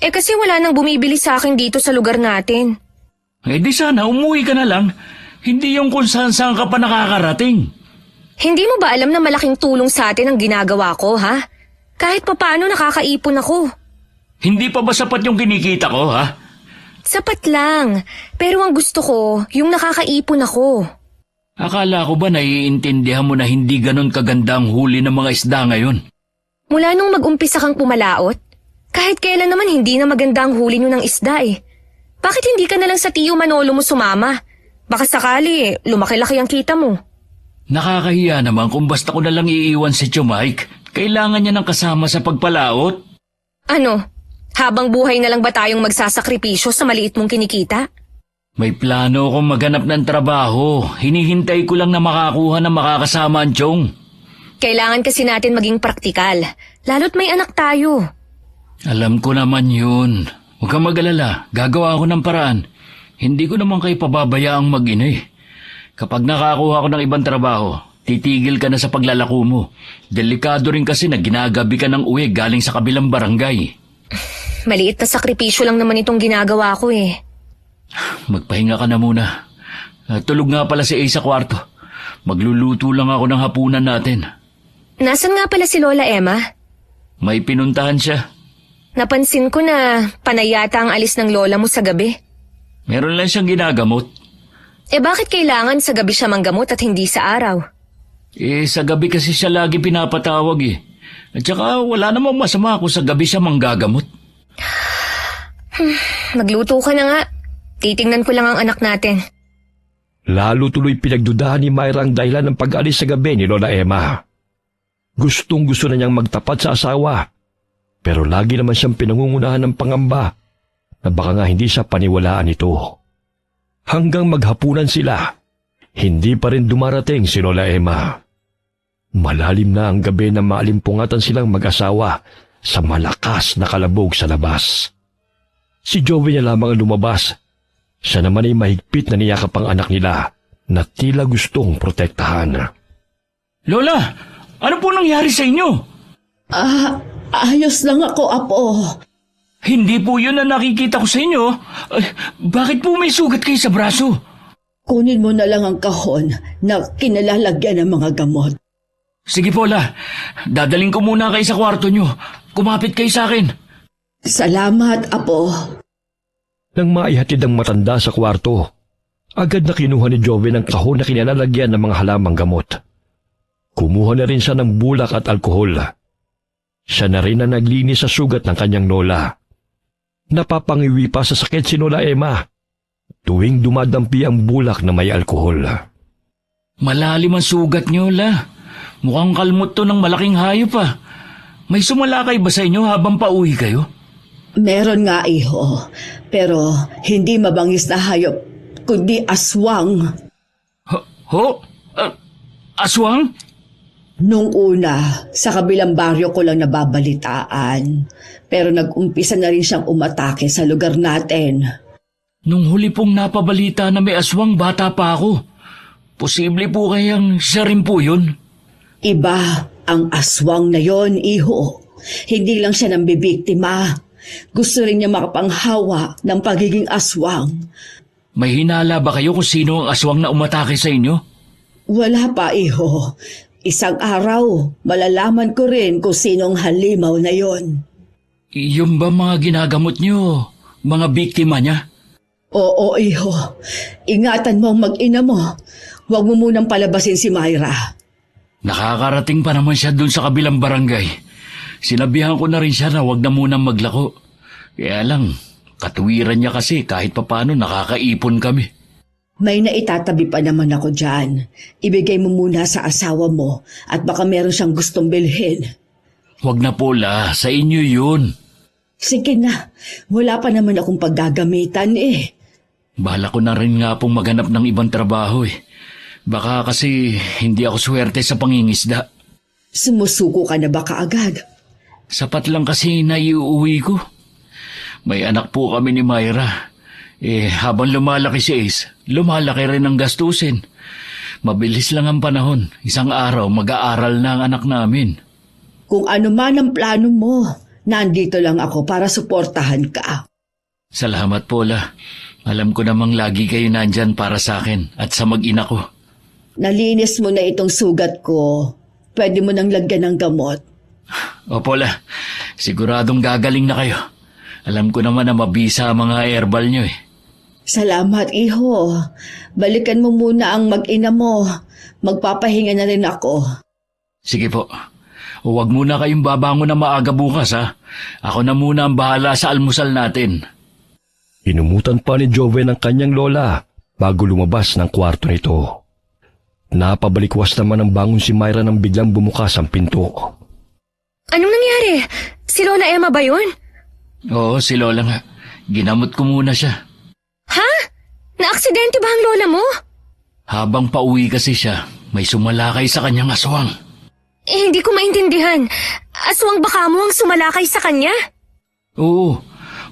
Kasi wala nang bumibili sa akin dito sa lugar natin. Di sana umuwi ka na lang. Hindi yung kung saan ka pa nakakarating. Hindi mo ba alam na malaking tulong sa atin ang ginagawa ko, ha? Kahit papaano nakakaipon ako. Hindi pa ba sapat yung kinikita ko, ha? Sapat lang. Pero ang gusto ko, yung nakakaipon ako. Akala ko ba naiintindihan mo na hindi ganon kaganda ang huli ng mga isda ngayon? Mula nung mag-umpisa kang pumalaot, kahit kailan naman hindi na maganda ang huli nyo ng isda eh. Bakit hindi ka na lang sa tiyo Manolo mo sumama? Baka sakali, lumaki-laki ang kita mo. Nakakahiya naman kung basta ko na lang iiwan si Tio Mike. Kailangan niya ng kasama sa pagpalaot. Ano? Habang buhay na lang ba tayong magsasakripisyo sa maliit mong kinikita? May plano akong maghanap ng trabaho. Hinihintay ko lang na makakuha ng makakasama ang Chong. Kailangan kasi natin maging praktikal. Lalo't may anak tayo. Alam ko naman yun. Huwag kang mag-alala. Gagawa ako ng paraan. Hindi ko naman kayo pababayaang mag-ina eh. Kapag nakakuha ko ng ibang trabaho, titigil ka na sa paglalako mo. Delikado rin kasi na ginagabi ka ng uwi galing sa kabilang barangay. Maliit na sakripisyo lang naman itong ginagawa ko eh. Magpahinga ka na muna. Tulog nga pala si Ace sa kwarto. Magluluto lang ako ng hapunan natin. Nasaan nga pala si Lola Emma? May pinuntahan siya. Napansin ko na panayata ang alis ng lola mo sa gabi. Meron lang siyang ginagamot. Bakit kailangan sa gabi siya manggamot at hindi sa araw? Sa gabi kasi siya lagi pinapatawag eh. At saka wala namang masama kung sa gabi siya manggagamot. Magluto ka na nga. Titingnan ko lang ang anak natin. Lalo tuloy pinagdudahan ni Myra ang dahilan ng pag-alis sa gabi ni Lola Emma. Gustong-gusto na niyang magtapat sa asawa, pero lagi naman siyang pinangungunahan ng pangamba na baka nga hindi siya paniwalaan ito. Hanggang maghapunan sila, hindi pa rin dumarating si Lola Emma. Malalim na ang gabi na maalimpungatan silang mag-asawa sa malakas na kalabog sa labas. Si Joey na lamang ang lumabas. Siya naman ay mahigpit na niyakap ang anak nila na tila gustong protektahan. Lola, ano po nangyari sa inyo? Ayos lang ako, Apo. Hindi po yun na nakikita ko sa inyo. Bakit po may sugat kayo sa braso? Kunin mo na lang ang kahon na kinalalagyan ng mga gamot. Sige po, La. Dadaling ko muna kayo sa kwarto nyo. Kumapit kayo sa akin. Salamat, Apo. Nang maihatid ang matanda sa kwarto, agad na kinuha ni Joven ang kahon na kinalalagyan ng mga halamang gamot. Kumuha na rin siya ng bulak at alkohol. Siya na rin ang naglinis sa sugat ng kanyang lola. Napapangiwi pa sa sakit si Lola Emma tuwing dumadampi ang bulak na may alkohol. Malalim ang sugat nyo, La. Mukhang kalmot to ng malaking hayop pa. May sumalakay ba sa inyo habang pauwi kayo? Meron nga, iho. Pero hindi mabangis na hayop, kundi aswang. Aswang? Nung una, sa kabilang baryo ko lang nababalitaan. Pero nag-umpisa na rin siyang umatake sa lugar natin. Nung huli pong napabalita na may aswang, bata pa ako. Posible po kayang siya rin po yun? Iba ang aswang na yon, iho. Hindi lang siya nambibiktima. Gusto rin niya makapanghawa ng pagiging aswang. May hinala ba kayo kung sino ang aswang na umatake sa inyo? Wala pa, iho. Isang araw, malalaman ko rin kung sinong halimaw na yon. Yung ba mga ginagamot nyo? Mga biktima niya? Oo, iho. Ingatan mo ang mag-ina mo. Huwag mo munang palabasin si Myra. Nakakarating pa naman siya dun sa kabilang barangay. Sinabihan ko na rin siya na huwag na munang maglako. Kaya lang, katuwiran niya kasi kahit papano nakakaipon kami. May naitatabi pa naman ako dyan. Ibigay mo muna sa asawa mo at baka meron siyang gustong bilhin. Huwag na po, La. Sa inyo yun. Sige na, wala pa naman akong paggagamitan eh. Bahala ko na rin nga pong maghanap ng ibang trabaho eh. Baka kasi hindi ako swerte sa pangingisda. Sumusuko ka na ba kaagad? Sapat lang kasi naiuwi ko. May anak po kami ni Myra. Habang lumalaki si Ace, lumalaki rin ang gastusin. Mabilis lang ang panahon. Isang araw mag-aaral na ang anak namin. Kung ano man ang plano mo, nandito lang ako para suportahan ka. Salamat po, La. Alam ko namang lagi kayo nandyan para sa akin at sa mag-ina ko. Nalinis mo na itong sugat ko. Pwede mo nang lagyan ng gamot. Opo, La. Siguradong gagaling na kayo. Alam ko naman na mabisa ang mga herbal nyo eh. Salamat, iho. Balikan mo muna ang mag-ina mo. Magpapahinga na rin ako. Sige po. Huwag muna kayong babangon na maaga bukas ha. Ako na muna ang bahala sa almusal natin. Inumutan pa ni Joven ang kanyang lola bago lumabas ng kwarto nito. Napabalikwas naman ang bangon si Myra nang biglang bumukas ang pinto. Anong nangyari? Si Lola Emma ba yun? Oo, si Lola nga. Ginamot ko muna siya. Ha? Naaksidente ba ang lola mo? Habang pauwi kasi siya, may sumalakay sa kanyang aswang. Hindi ko maintindihan. Aswang baka mo ang sumalakay sa kanya? Oo,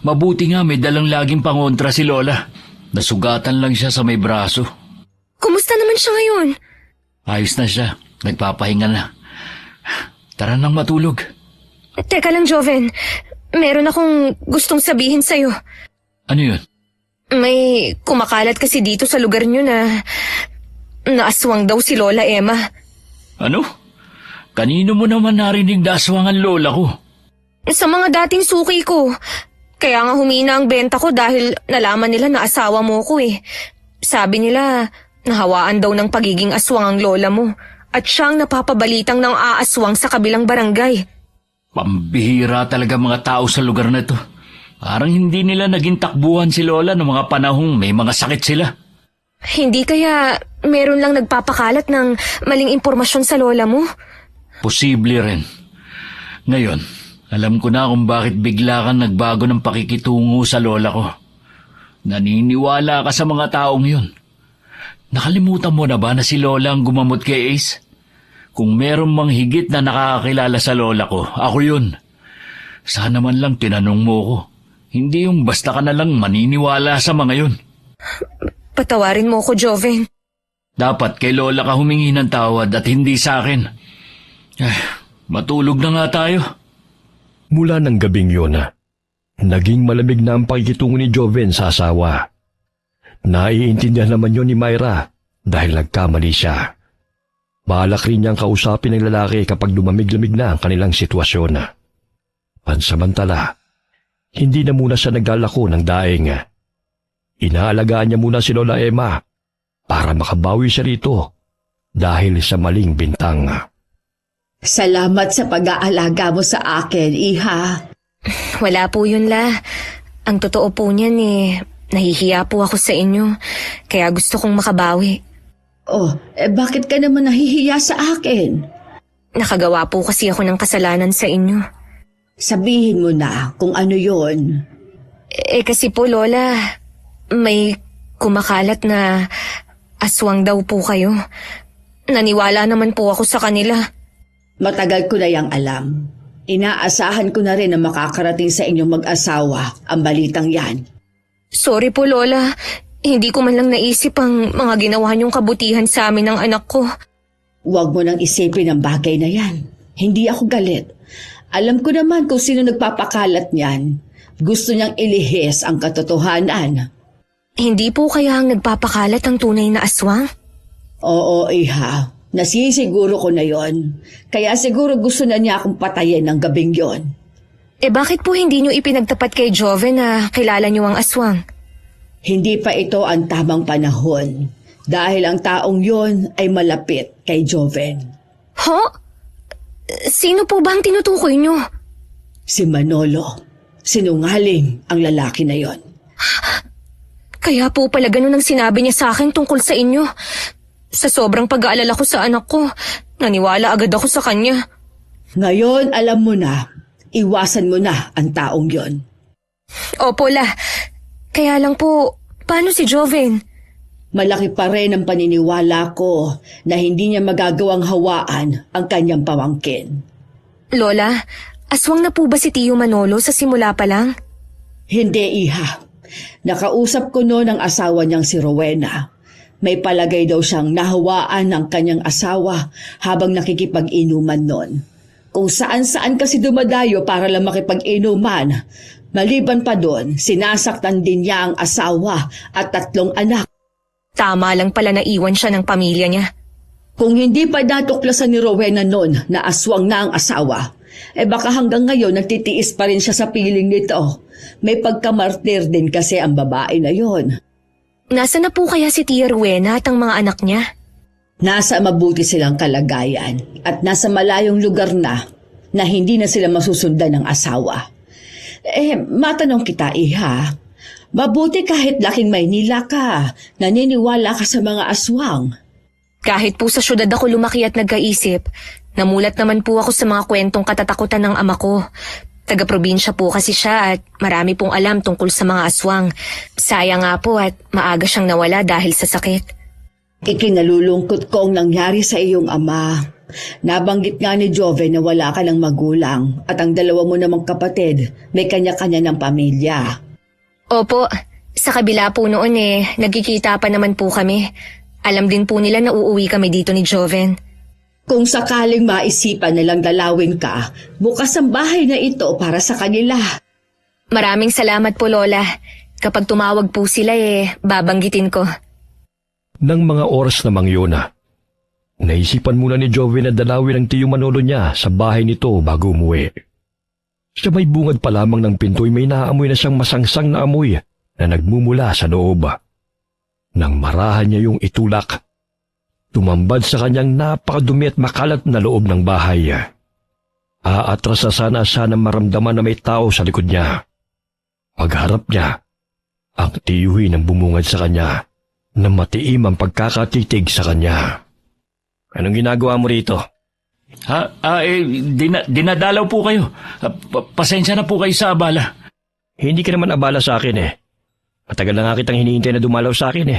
mabuti nga may dalang laging pangontra si Lola. Nasugatan lang siya sa may braso. Kumusta naman siya ngayon? Ayos na siya, nagpapahinga na. Tara nang matulog. Teka lang, Joven. Meron akong gustong sabihin sa'yo. Ano yun? May kumakalat kasi dito sa lugar nyo na aswang daw si Lola Emma. Ano? Kanino mo naman narinig na aswang ang lola ko? Sa mga dating suki ko. Kaya nga humina ang benta ko dahil nalaman nila na asawa mo ko eh. Sabi nila, nahawaan daw ng pagiging aswang ang lola mo. At siyang napapabalitang ng aaswang sa kabilang barangay. Pambihira talaga mga tao sa lugar na to. Parang hindi nila naging takbuhan si Lola noong mga panahong may mga sakit sila. Hindi kaya meron lang nagpapakalat ng maling impormasyon sa lola mo? Posible rin. Ngayon, alam ko na kung bakit bigla kang nagbago ng pakikitungo sa lola ko. Naniniwala ka sa mga taong yun. Nakalimutan mo na ba na si Lola ang gumamot kay Ace? Kung meron mang higit na nakakakilala sa lola ko, ako yun. Sana man lang tinanong mo ko. Hindi yung basta ka na lang maniniwala sa mga yun. Patawarin mo ko, Joven. Dapat kay Lola ka humingi ng tawad at hindi sa akin. Matulog na nga tayo. Mula ng gabing yun, naging malamig na ang pakikitungo ni Joven sa asawa. Naiintindihan naman yun ni Myra dahil nagkamali siya. Balak rin niyang kausapin ng lalaki kapag lumamig-lamig na ang kanilang sitwasyon. Pansamantala, hindi na muna siya naglalako ng daing. Inaalagaan niya muna si Lola Emma para makabawi siya rito dahil sa maling bintang. Salamat sa pag-aalaga mo sa akin, Iha. Wala po yun, La. Ang totoo po niyan nahihiya po ako sa inyo. Kaya gusto kong makabawi. Oh, bakit ka naman nahihiya sa akin? Nakagawa po kasi ako ng kasalanan sa inyo. Sabihin mo na kung ano yon. Kasi po, Lola, may kumakalat na aswang daw po kayo. Naniwala naman po ako sa kanila. Matagal ko na yang alam. Inaasahan ko na rin na makakarating sa inyong mag-asawa ang balitang yan. Sorry po, Lola. Hindi ko man lang naisip ang mga ginawa niyong kabutihan sa amin ng anak ko. Huwag mo nang isipin ang bagay na yan. Hindi ako galit. Alam ko naman kung sino nagpapakalat niyan. Gusto niyang ilihis ang katotohanan. Hindi po kaya ang nagpapakalat ang tunay na aswang? Oo, Iha. Nasisiguro ko na yon. Kaya siguro gusto na niya akong patayin ng gabing yon. Bakit po hindi niyo ipinagtapat kay Joven na kilala niyo ang aswang? Hindi pa ito ang tamang panahon dahil ang taong yon ay malapit kay Joven. Ho? Sino po ba ang tinutukoy niyo? Si Manolo. Sinungaling ang lalaki na yon. Kaya po pala ganun ang sinabi niya sa akin tungkol sa inyo. Sa sobrang pag-aalala ko sa anak ko, naniwala agad ako sa kanya. Ngayon alam mo na, iwasan mo na ang taong yon. Opo, La. Kaya lang po, paano si Joven? Malaki pa rin ang paniniwala ko na hindi niya magagawang hawaan ang kanyang pamangkin. Lola, aswang na po ba si Tio Manolo sa simula pa lang? Hindi, Iha. Nakausap ko noon ang asawa niyang si Rowena. May palagay daw siyang nahawaan ng kanyang asawa habang nakikipag-inuman noon. Kung saan-saan kasi dumadayo para lang makipag-inuman. Maliban pa doon, sinasaktan din niya ang asawa at 3 anak. Tama lang pala na iwan siya ng pamilya niya. Kung hindi pa natuklasan ni Rowena noon na aswang na ang asawa, baka hanggang ngayon nagtitiis pa rin siya sa piling nito. May pagkamartir din kasi ang babae na yon. Nasaan na po kaya si Tia Rowena at ang mga anak niya? Nasa mabuti silang kalagayan at nasa malayong lugar na hindi na sila masusundan ng asawa. Matanong kita, Iha. Mabuti kahit laking Maynila ka, naniniwala ka sa mga aswang. Kahit po sa syudad ako lumaki at nagkaisip, Namulat naman po ako sa mga kwentong katatakutan ng ama ko. Taga-probinsya po kasi siya at marami pong alam tungkol sa mga aswang. Sayang nga po at maaga siyang nawala dahil sa sakit. Ikinalulungkot ko ang nangyari sa iyong ama. Nabanggit nga ni Jove na wala ka ng magulang at ang dalawa mo namang kapatid may kanya-kanya ng pamilya. Opo, sa kabila po noon nagkikita pa naman po kami. Alam din po nila na uuwi kami dito ni Joven. Kung sakaling maisipan nilang dalawin ka, bukas ang bahay na ito para sa kanila. Maraming salamat po, Lola. Kapag tumawag po sila babanggitin ko. Nang mga oras namang yun naisipan muna ni Joven na dalawin ang tiyo Manolo niya sa bahay nito bago umuwi. Sa may bungad pa lamang ng pinto'y may naamoy na siyang masangsang na amoy na nagmumula sa loob. Nang marahan niya yung itulak, tumambad sa kanyang napakadumi at makalat na loob ng bahay. Aatras na sana maramdaman na may tao sa likod niya. Pagharap niya, ang tiyuhin ang bumungad sa kanya na matiim ang pagkakatitig sa kanya. Anong ginagawa mo rito? Dinadalaw po kayo. Pasensya na po kayo sa abala. Hindi ka naman abala sa akin Matagal na nga kitang hinihintay na dumalaw sa akin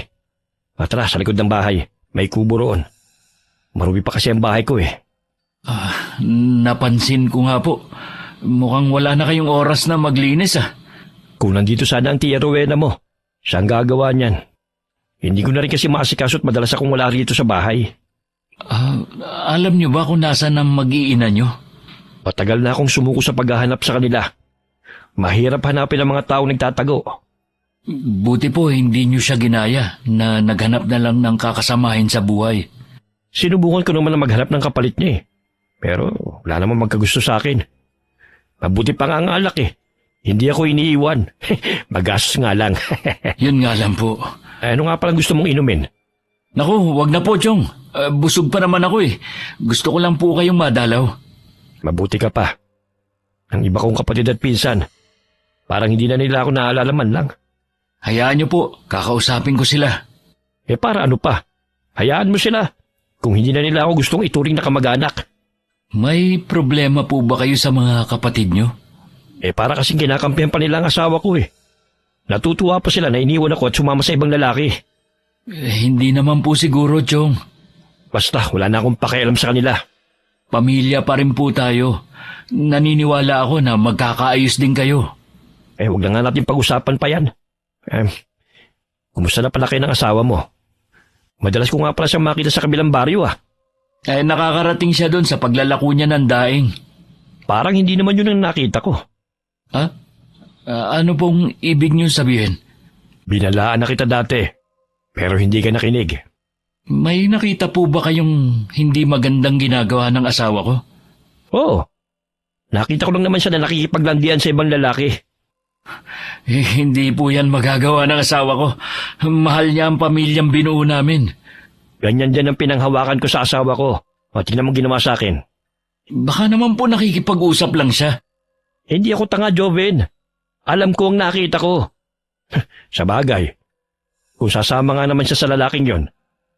Atras sa likod ng bahay. May kubo roon. Marubi pa kasi ang bahay ko Napansin ko nga po. Mukhang wala na kayong oras na maglinis Kung nandito sana ang tiya Rowena mo, siya ang gagawa niyan. Hindi ko na rin kasi maasikaso at madalas akong wala rito sa bahay. Alam niyo ba kung nasaan ang mag-iina niyo? Matagal na akong sumuko sa paghahanap sa kanila. Mahirap hanapin ang mga taong nagtatago. Buti po hindi niyo siya ginaya na naghanap na lang ng kakasamahin sa buhay. Sinubukan ko naman na maghanap ng kapalit niya Pero wala namang magkagusto sa akin. Mabuti pa nga ang alak Hindi ako iniiwan. Magastos nga lang. Yun nga lang po. Ano nga palang gusto mong inumin? Naku, wag na po, Chong. Busog pa naman ako Gusto ko lang po kayong madalaw. Mabuti ka pa. Ang iba kong kapatid at pinsan, parang hindi na nila ako naalala man lang. Hayaan niyo po, kakausapin ko sila. Para ano pa? Hayaan mo sila. Kung hindi na nila ako gustong ituring na kamag-anak. May problema po ba kayo sa mga kapatid niyo? Para kasing kinakampihan pa nila ang asawa ko Natutuwa pa sila na iniwan ako at sumama sa ibang lalaki. Hindi naman po siguro, Chong. Basta wala na akong pakialam sa kanila. Pamilya pa rin po tayo. Naniniwala ako na magkakaayos din kayo. Huwag na nga natin pag-usapan pa yan. Kumusta na pala kayo ng asawa mo? Madalas ko nga pala siyang makita sa kabilang baryo Nakakarating siya doon sa paglalako niya ng daing. Parang hindi naman yun ang nakita ko. Ano pong ibig niyo sabihin? Binalaan na kita dati, pero hindi ka nakinig. May nakita po ba kayong hindi magandang ginagawa ng asawa ko? Oo. Nakita ko lang naman siya na nakikipaglandian sa ibang lalaki. Hindi po yan magagawa ng asawa ko. Mahal niya ang pamilyang binuo namin. Ganyan din ang pinanghawakan ko sa asawa ko. Tingnan mo ginawa sa akin. Baka naman po nakikipag-usap lang siya. Hindi ako tanga, Joven. Alam ko ang nakita ko. Sa bagay, kung sasama nga naman siya sa lalaking yon,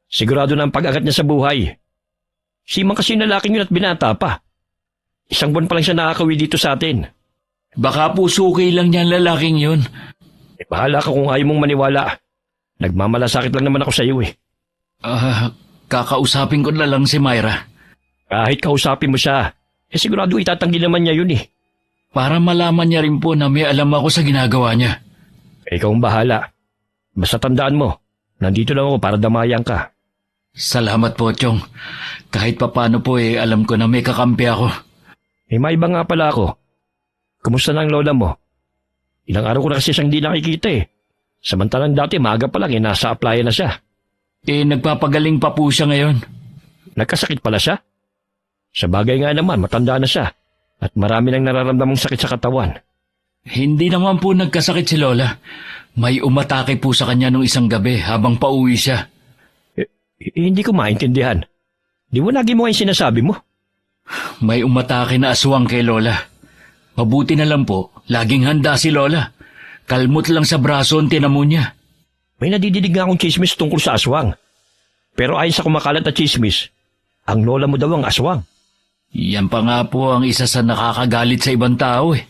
sigurado na ang pag-agat niya sa buhay. Simang kasi yung lalaking yun at binata pa. 1 buwan pa lang siya nakakawi dito sa atin. Baka po suki lang niya ang lalaking yun. Bahala ka kung ayaw mong maniwala. Nagmamalasakit lang naman ako sa iyo Kakausapin ko na lang si Myra. Kahit kausapin mo siya, sigurado itatanggi naman niya yun Para malaman niya rin po na may alam ako sa ginagawa niya. Ikaw ang bahala. Basta tandaan mo, nandito lang ako para damayan ka. Salamat po, Chong. Kahit papano po alam ko na may kakampi ako. May iba nga pala ako. Kumusta na ang lola mo? Ilang araw ko na kasi siyang di nakikita Samantalang dati maaga pa lang nasa applyan na siya. Nagpapagaling pa po siya ngayon. Nagkasakit pala siya? Sa bagay nga naman, matanda na siya. At marami nang nararamdamang sakit sa katawan. Hindi naman po nagkasakit si Lola. May umatake po sa kanya nung isang gabi habang pauwi siya. Hindi ko maintindihan. Di mo lagi mo yung sinasabi mo? May umatake na aswang kay Lola. Mabuti na lang po, laging handa si Lola. Kalmot lang sa braso ang tinamo niya. May nadidinig nga akong chismis tungkol sa aswang. Pero ayon sa kumakalat na chismis, ang lola mo daw ang aswang. Yan pa nga po ang isa sa nakakagalit sa ibang tao eh.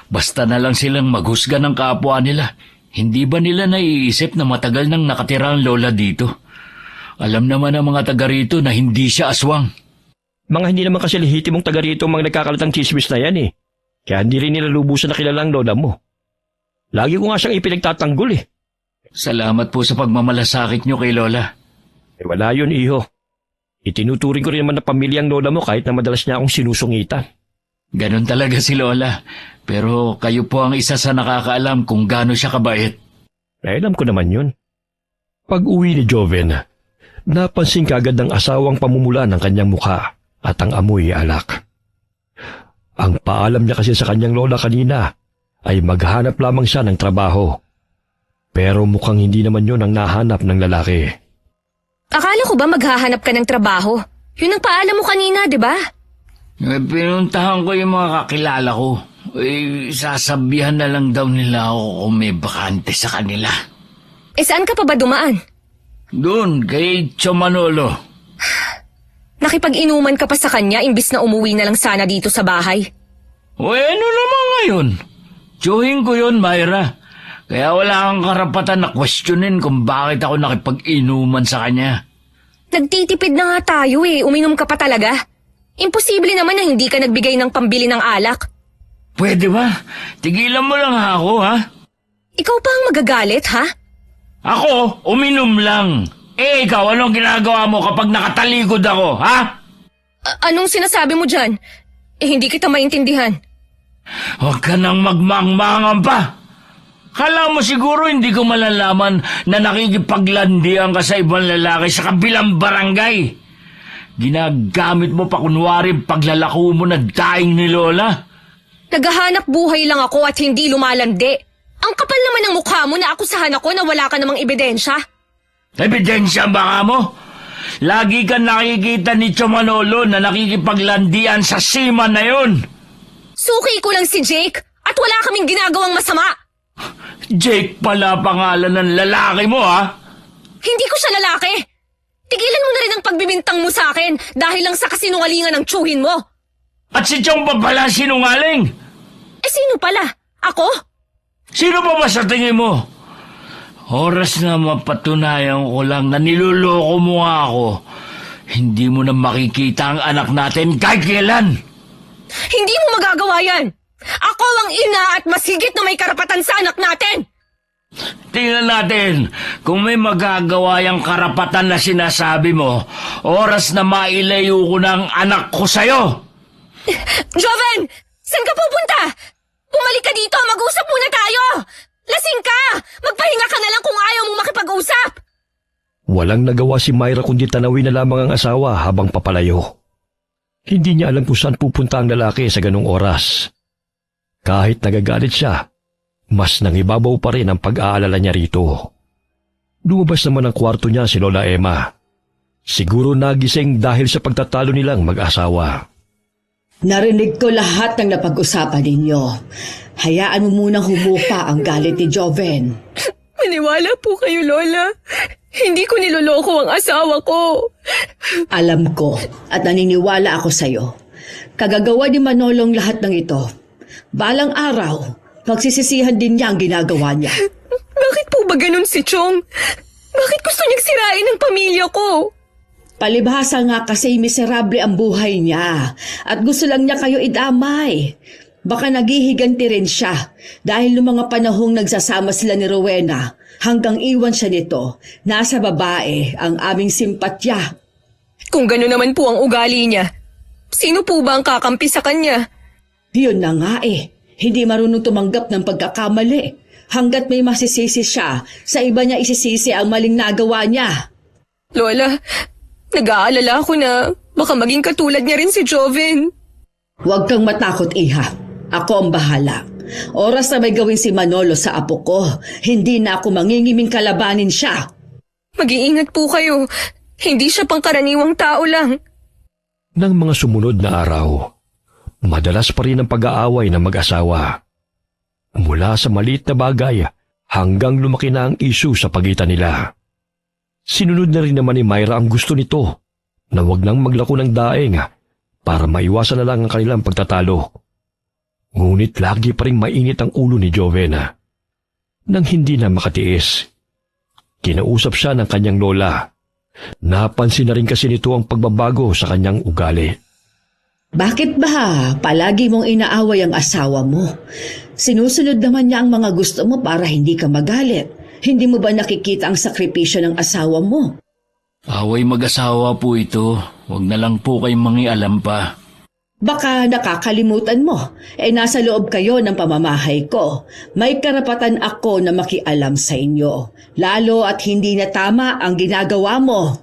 Basta na lang silang maghusga ng kapwa nila. Hindi ba nila naiisip na matagal nang nakatira ang lola dito? Alam naman ang mga taga rito na hindi siya aswang. Mga hindi naman kasi lehitimong taga rito ang mga nagkakalatang chismis na yan eh. Kaya hindi rin nila lubusan na kilala ang lola mo. Lagi ko nga siyang ipinagtatanggol eh. Salamat po sa pagmamalasakit niyo kay lola. Wala yun, iho. Itinuturing ko rin naman na pamilya ang lola mo kahit na madalas niya akong sinusungitan. Ganon talaga si lola. Pero kayo po ang isa sa nakakaalam kung gaano siya kabait. Alam ko naman yun. Pag uwi ni Joven, napansin kagad ng asawang pamumula ng kanyang mukha at ang amoy alak. Ang paalam niya kasi sa kanyang lola kanina ay maghanap lamang siya ng trabaho. Pero mukhang hindi naman yun ang nahanap ng lalaki. Akala ko ba maghahanap ka ng trabaho? Yun ang paalam mo kanina, di ba? Pinuntahan ko yung mga kakilala ko. Sasabihan na lang daw nila ako kung may bakante sa kanila. Saan ka pa ba dumaan? Doon, kay Chomanolo. Nakipag-inuman ka pa sa kanya imbis na umuwi na lang sana dito sa bahay. Ano naman ngayon? Tiyuhin ko yun, Myra. Kaya wala kang karapatan na questionin kung bakit ako nakipag-inuman sa kanya. Nagtitipid na nga tayo eh, uminom ka pa talaga. Imposible naman na hindi ka nagbigay ng pambili ng alak. Pwede ba? Tigilan mo lang ako, ha? Ikaw pa ang magagalit, ha? Ako, uminom lang. Ikaw, anong ginagawa mo kapag nakataligod ako, ha? Anong sinasabi mo dyan? Hindi kita maintindihan. Huwag ka nang magmangmangan pa. Kala mo siguro hindi ko malalaman na nakikipaglandian ka sa ibang lalaki sa kabilang barangay. Ginagamit mo pa kunwari paglalako mo na daing ni Lola. Naghahanap buhay lang ako at hindi lumalandi. Ang kapal naman ng mukha mo na akusahan ako na wala ka namang ebidensya. Ebidensya ba mo? Lagi ka nakikita ni Chomanolo na nakikipaglandian sa sima na yun. Suki ko lang si Jake at wala kaming ginagawang masama. Jake pala pangalan ng lalaki mo, ha? Hindi ko siya lalaki. Tigilan mo na rin ang pagbibintang mo sa akin dahil lang sa kasinungalingan ng tsuhin mo. At si Chong pa pala sinungaling. Sino pala? Ako? Sino pa ba sa tingin mo? Oras na mapatunayan ko lang na niloloko mo nga ako. Hindi mo na makikita ang anak natin kahit kailan. Hindi mo magagawa yan. Ako ang ina at mas higit na may karapatan sa anak natin. Tingnan natin kung may magagawa yung karapatan na sinasabi mo. Oras na mailayo ko ng anak ko sa'yo. Joven! Saan ka pupunta? Bumalik ka dito! Mag-usap muna tayo! Lasing ka! Magpahinga ka na lang kung ayaw mong makipag-usap! Walang nagawa si Myra kundi tanawin na lamang ang asawa habang papalayo. Hindi niya alam kung saan pupunta ang lalaki sa ganong oras. Kahit nagagalit siya, mas nangibabaw pa rin ang pag-aalala niya rito. Lumabas naman ang kwarto niya si Lola Emma. Siguro nagising dahil sa pagtatalo nilang mag-asawa. Narinig ko lahat ng napag-usapan ninyo. Hayaan mo munang humupa ang galit ni Joven. Maniwala po kayo, Lola. Hindi ko niloloko ang asawa ko. Alam ko at naniniwala ako sa'yo. Kagagawa ni Manolong lahat ng ito. Balang araw, pagsisisihan din niya ang ginagawa niya. Bakit po ba ganun si Chong? Bakit gusto niyang sirain ang pamilya ko? Palibhasa nga kasi miserable ang buhay niya at gusto lang niya kayo idamay. Baka naghihiganti rin siya dahil noong mga panahong nagsasama sila ni Rowena hanggang iwan siya nito, nasa babae ang aming simpatya. Kung gano'n naman po ang ugali niya, sino po ba ang kakampi sa kanya? Yun na nga hindi marunong tumanggap ng pagkakamali. Hanggat may masisisi siya, sa iba niya isisisi ang maling nagawa niya. Lola, nag-aalala ako na baka maging katulad niya rin si Joven. Huwag kang matakot, Iha. Ako ang bahala. Oras na may gawin si Manolo sa apo ko, hindi na ako mangingiming kalabanin siya. Mag-iingat po kayo. Hindi siya pangkaraniwang tao lang. Nang mga sumunod na araw, madalas pa rin ang pag-aaway ng mag-asawa. Mula sa maliit na bagay hanggang lumaki na ang isu sa pagitan nila. Sinunod na rin naman ni Myra ang gusto nito na wag nang maglako ng daing para maiwasan na lang ang kanilang pagtatalo. Ngunit lagi pa rin mainit ang ulo ni Jovena. Nang hindi na makatiis, kinausap siya ng kanyang lola. Napansin na rin kasi nito ang pagbabago sa kanyang ugali. Bakit ba palagi mong inaaway ang asawa mo? Sinusunod naman niya ang mga gusto mo para hindi ka magalit. Hindi mo ba nakikita ang sakripisyo ng asawa mo? Away mag-asawa po ito. Huwag na lang po kayong mangialam pa. Baka nakakalimutan mo, nasa loob kayo ng pamamahay ko. May karapatan ako na makialam sa inyo, lalo at hindi na tama ang ginagawa mo.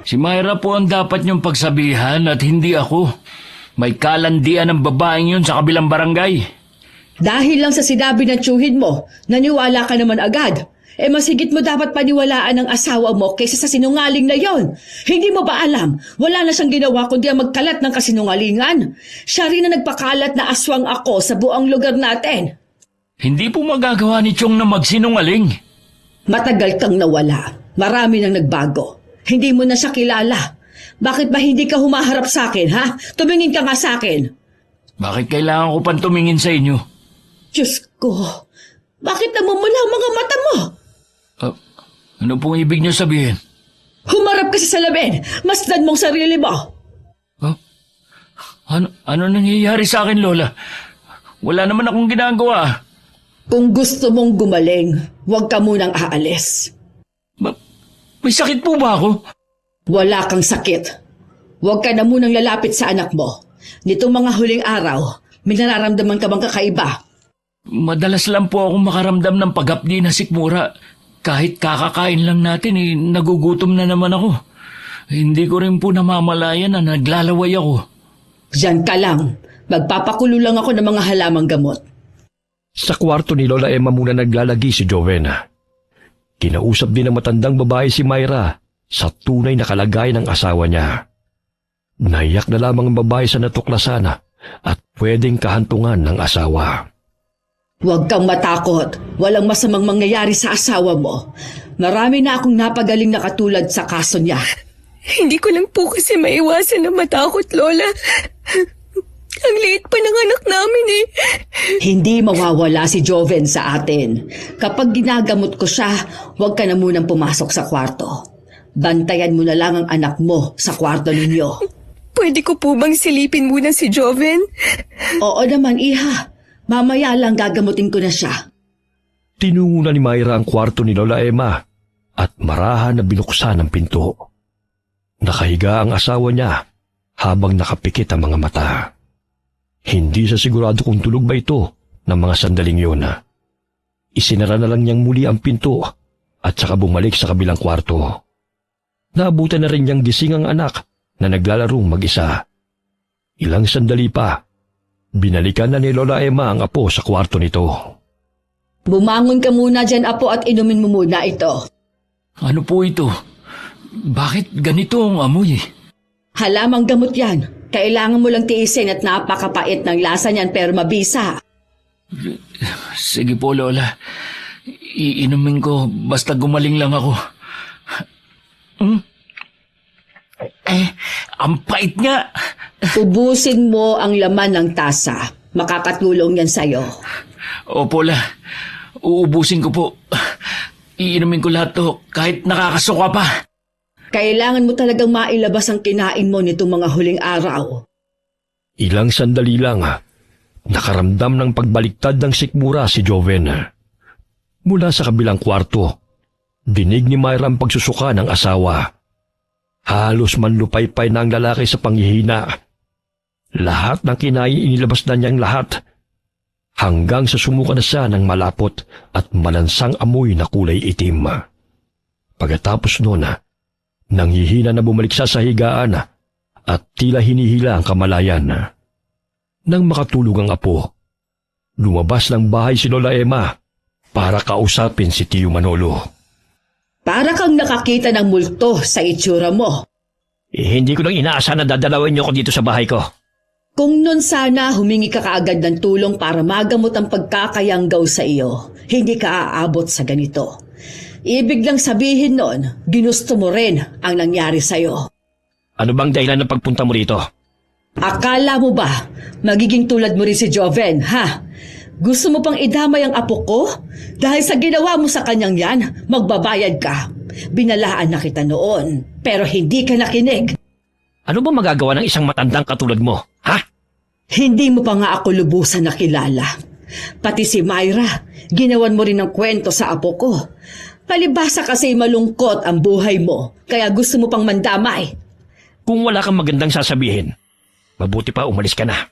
Si Myra po ang dapat niyong pagsabihan at hindi ako. May kalandian ng babaeng yun sa kabilang barangay. Dahil lang sa sinabi ng tiyuhin mo, naniwala ka naman agad. Masigit mo dapat paniwalaan ang asawa mo kaysa sa sinungaling na yon. Hindi mo ba alam, wala na siyang ginawa kundi ang magkalat ng kasinungalingan. Siya rin na nagpakalat na aswang ako sa buong lugar natin. Hindi po magagawa ni Chong na magsinungaling. Matagal kang nawala. Marami nang nagbago. Hindi mo na siya kilala. Bakit ba hindi ka humaharap sa akin, ha? Tumingin ka nga sa akin. Bakit kailangan ko pang tumingin sa inyo? Diyos ko, bakit namumula ang mga mata mo? Ano pong ibig niyo sabihin? Humarap ka sa salamin. Masdan mong sarili mo. Ano nangyayari sa akin, Lola? Wala naman akong ginagawa. Kung gusto mong gumaling, huwag ka munang aalis. May sakit po ba ako? Wala kang sakit. Huwag ka na munang lalapit sa anak mo. Nitong mga huling araw, may nararamdaman ka bang kakaiba? Madalas lang po akong makaramdam ng paghapdi na sikmura. Kahit kakakain lang natin, nagugutom na naman ako. Hindi ko rin po namamalayan na naglalaway ako. Diyan ka lang. Magpapakulo lang ako ng mga halamang gamot. Sa kwarto ni Lola Emma muna naglalagi si Jovena. Kinausap din ng matandang babae si Myra sa tunay na kalagayan ng asawa niya. Naiyak na lamang ang babae sa natuklasan at pwedeng kahantungan ng asawa. Huwag kang matakot. Walang masamang mangyayari sa asawa mo. Marami na akong napagaling na katulad sa kaso niya. Hindi ko lang po kasi maiwasan na matakot, Lola. Ang liit pa ng anak namin eh. Hindi mawawala si Joven sa atin. Kapag ginagamot ko siya, huwag ka na munang pumasok sa kwarto. Bantayan mo na lang ang anak mo sa kwarto ninyo. Pwede ko po bang silipin muna si Joven? Oo naman, iha. Mamaya lang gagamutin ko na siya. Tinungo ni Myra ang kwarto ni Lola Emma at marahan na binuksan ang pinto. Nakahiga ang asawa niya habang nakapikit ang mga mata. Hindi siya sigurado kung tulog ba ito ng mga sandaling yun. Isinara na lang niyang muli ang pinto at saka bumalik sa kabilang kwarto. Naabutan na rin niyang gising ang anak na naglalarong mag-isa. Ilang sandali pa, binalikan na ni Lola Emma ang apo sa kwarto nito. Bumangon ka muna dyan, apo, at inumin mo muna ito. Ano po ito? Bakit ganito ang amoy? Halamang gamot yan. Kailangan mo lang tiisin at napakapait ng lasa niyan pero mabisa. Sige po, Lola. Iinumin ko basta gumaling lang ako. Ang pait nga. Ubusin mo ang laman ng tasa. Makakatulong yan sa'yo. Opo, La. Uubusin ko po. Iinumin ko lahat to kahit nakakasuka pa. Kailangan mo talagang mailabas ang kinain mo nitong mga huling araw. Ilang sandali lang, nakaramdam ng pagbaliktad ng sikmura si Joven. Mula sa kabilang kwarto, dinig ni Myra ang pagsusuka ng asawa. Halos manlupaypay na ang lalaki sa panghihina. Lahat ng kinain inilabas na niyang lahat, hanggang sa sumuka na siya ng malapot at malansang amoy na kulay itim. Pagkatapos noon, nanghihina na bumalik siya sa higaan at tila hinihila ang kamalayan. Nang makatulog ang apo, lumabas ng bahay si Lola Emma para kausapin si Tio Manolo. Para kang nakakita ng multo sa itsura mo. Hindi ko lang inaasahan na dadalawin niyo ako dito sa bahay ko. Kung nun sana humingi ka kaagad ng tulong para magamot ang pagkakayanggaw sa iyo, hindi ka aabot sa ganito. Ibig lang sabihin nun, ginusto mo rin ang nangyari sa'yo. Ano bang dahilan ng pagpunta mo rito? Akala mo ba magiging tulad mo rin si Joven, ha? Gusto mo pang idamay ang apo ko? Dahil sa ginawa mo sa kanyang yan, magbabayad ka. Binalaan na kita noon, pero hindi ka nakinig. Ano ba magagawa ng isang matandang katulad mo, ha? Hindi mo pa nga ako lubusan nakilala. Pati si Myra, ginawan mo rin ng kwento sa apo ko. Palibasa kasi malungkot ang buhay mo, kaya gusto mo pang mandamay. Kung wala kang magandang sasabihin, mabuti pa umalis ka na.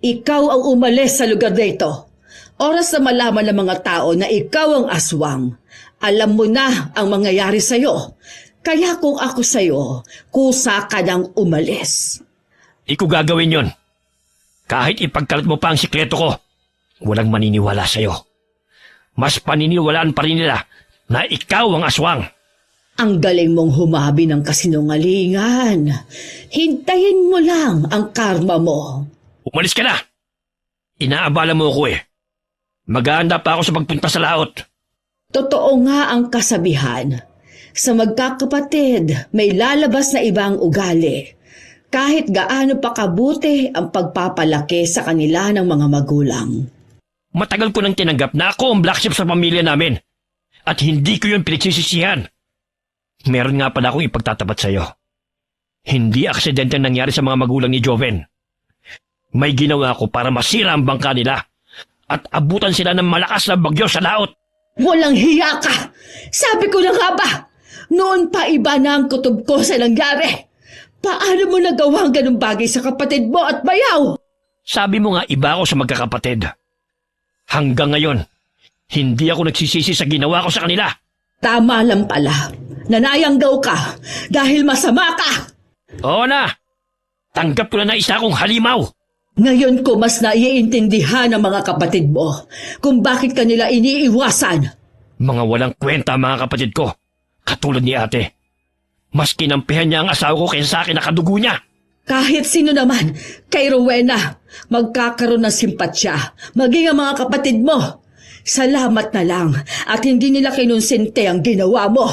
Ikaw ang umalis sa lugar nito. Oras na malaman ng mga tao na ikaw ang aswang, alam mo na ang mangyayari sa'yo. Kaya kung ako sa'yo, kusa ka nang umalis. Di ko gagawin yon. Kahit ipagkalat mo pa ang sikreto ko, walang maniniwala sa'yo. Mas paniniwalaan pa rin nila na ikaw ang aswang. Ang galing mong humabi ng kasinungalingan. Hintayin mo lang ang karma mo. Umalis ka na! Inaabala mo ako eh. Maghahanda pa ako sa pagpunta sa laot. Totoo nga ang kasabihan. Sa magkakapatid, may lalabas na ibang ugali. Kahit gaano pa kabuti ang pagpapalaki sa kanila ng mga magulang. Matagal ko nang tinanggap na ako ang black sheep sa pamilya namin. At hindi ko yun pinagsisisihan. Meron nga pala akong ipagtatapat sa'yo. Hindi aksidente ang nangyari sa mga magulang ni Joven. May ginawa ko para masira ang bangka nila at abutan sila ng malakas na bagyo sa laot. Walang hiya ka! Sabi ko na nga ba? Noon pa iba na ang kutob ko sa nangyari. Paano mo nagawa ang ganung bagay sa kapatid mo at bayaw? Sabi mo nga iba ako sa magkakapatid. Hanggang ngayon, hindi ako nagsisisi sa ginawa ko sa kanila. Tama lang pala. Nanayanggaw ka dahil masama ka. Oo na! Tanggap ko na isa akong halimaw. Ngayon ko mas naiintindihan ng mga kapatid mo kung bakit kanila iniiwasan. Mga walang kwenta mga kapatid ko, katulad ni ate. Mas kinampihan niya ang asawa ko kaysa sa akin na kadugo niya. Kahit sino naman, kay Rowena, magkakaroon ng simpatsya, maging ang mga kapatid mo. Salamat na lang at hindi nila kinonsente ang ginawa mo.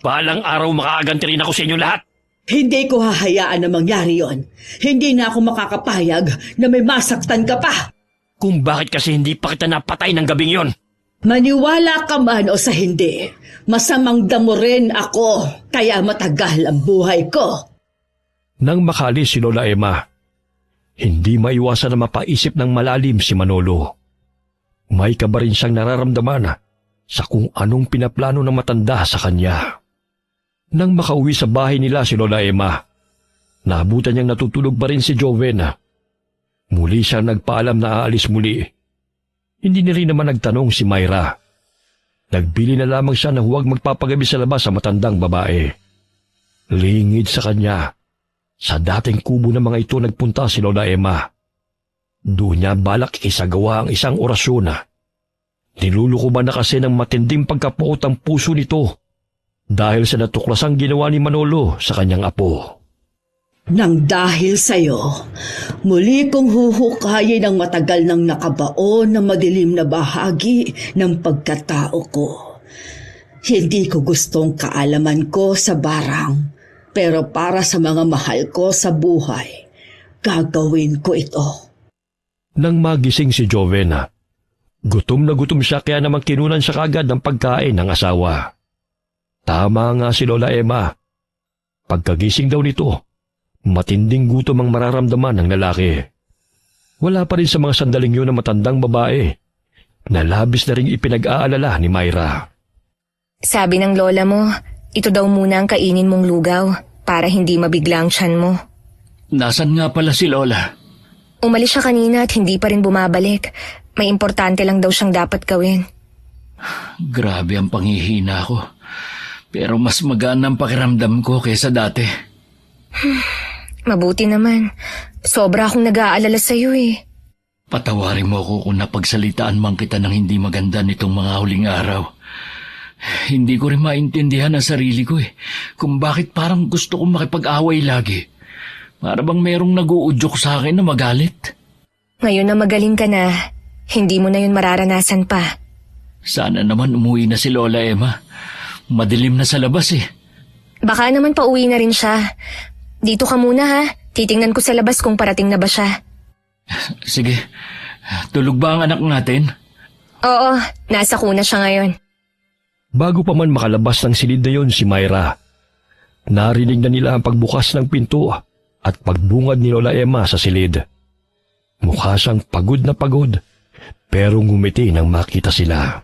Balang araw makakaganti rin ako sa inyo lahat. Hindi ko hahayaan na mangyari yon. Hindi na ako makakapayag na may masaktan ka pa. Kung bakit kasi hindi pa kita napatay ng gabing yon. Maniwala ka man o sa hindi, masamang damo rin ako, kaya matagal ang buhay ko. Nang makalis si Lola Emma, hindi maiwasan na mapaisip ng malalim si Manolo. May kaba rin siyang nararamdaman sa kung anong pinaplano ng matanda sa kanya. Nang makauwi sa bahay nila si Lola Emma, naabutan niyang natutulog pa rin si Joven. Muli siyang nagpaalam na aalis muli. Hindi na rin naman nagtanong si Myra. Nagbili na lamang siya na huwag magpapagabi sa labas sa matandang babae. Lingid sa kanya, sa dating kubo ng mga ito nagpunta si Lola Emma. Doon niya balak isagawa ang isang orasyon. Niluluko ba na kasi ng matinding pagkapuot ang puso nito dahil sa natuklasang ginawa ni Manolo sa kanyang apo. Nang dahil sa'yo, muli kong huhukayin ang matagal nang nakabaon na madilim na bahagi ng pagkatao ko. Hindi ko gustong kaalaman ko sa barang, pero para sa mga mahal ko sa buhay, gagawin ko ito. Nang magising si Joven, gutom na gutom siya kaya naman kinunan siya kagad ng pagkain ng asawa. Tama nga si Lola Emma. Pagkagising daw nito, matinding gutom ang mararamdaman ng lalaki. Wala pa rin sa mga sandaling yun na matandang babae na labis na ring ipinag-aalala ni Myra. Sabi ng lola mo, ito daw muna ang kainin mong lugaw para hindi mabigla ang tiyan mo. Nasaan nga pala si Lola? Umalis siya kanina at hindi pa rin bumabalik. May importante lang daw siyang dapat gawin. Grabe ang panghihina ko. Pero mas magaan ang pakiramdam ko kaysa dati. Mabuti naman. Sobra akong nag-aalala sa'yo eh. Patawarin mo ako kung napagsalitaan man kita ng hindi maganda nitong mga huling araw. Hindi ko rin maintindihan ang sarili ko kung bakit parang gusto kong makipag-away lagi. Para bang merong nag-uudyok sa akin na magalit. Ngayon na magaling ka na, hindi mo na yun mararanasan pa. Sana naman umuwi na si Lola Emma. Madilim na sa labas Baka naman pauwi na rin siya. Dito ka muna ha. Titingnan ko sa labas kung parating na ba siya. Sige, tulog ba ang anak natin? Oo, nasa kuna siya ngayon. Bago pa man makalabas ng silid na yon si Myra, narinig na nila ang pagbukas ng pinto at pagbungad ni Lola Emma sa silid. Mukha siyang pagod na pagod, pero ngumiti nang makita sila.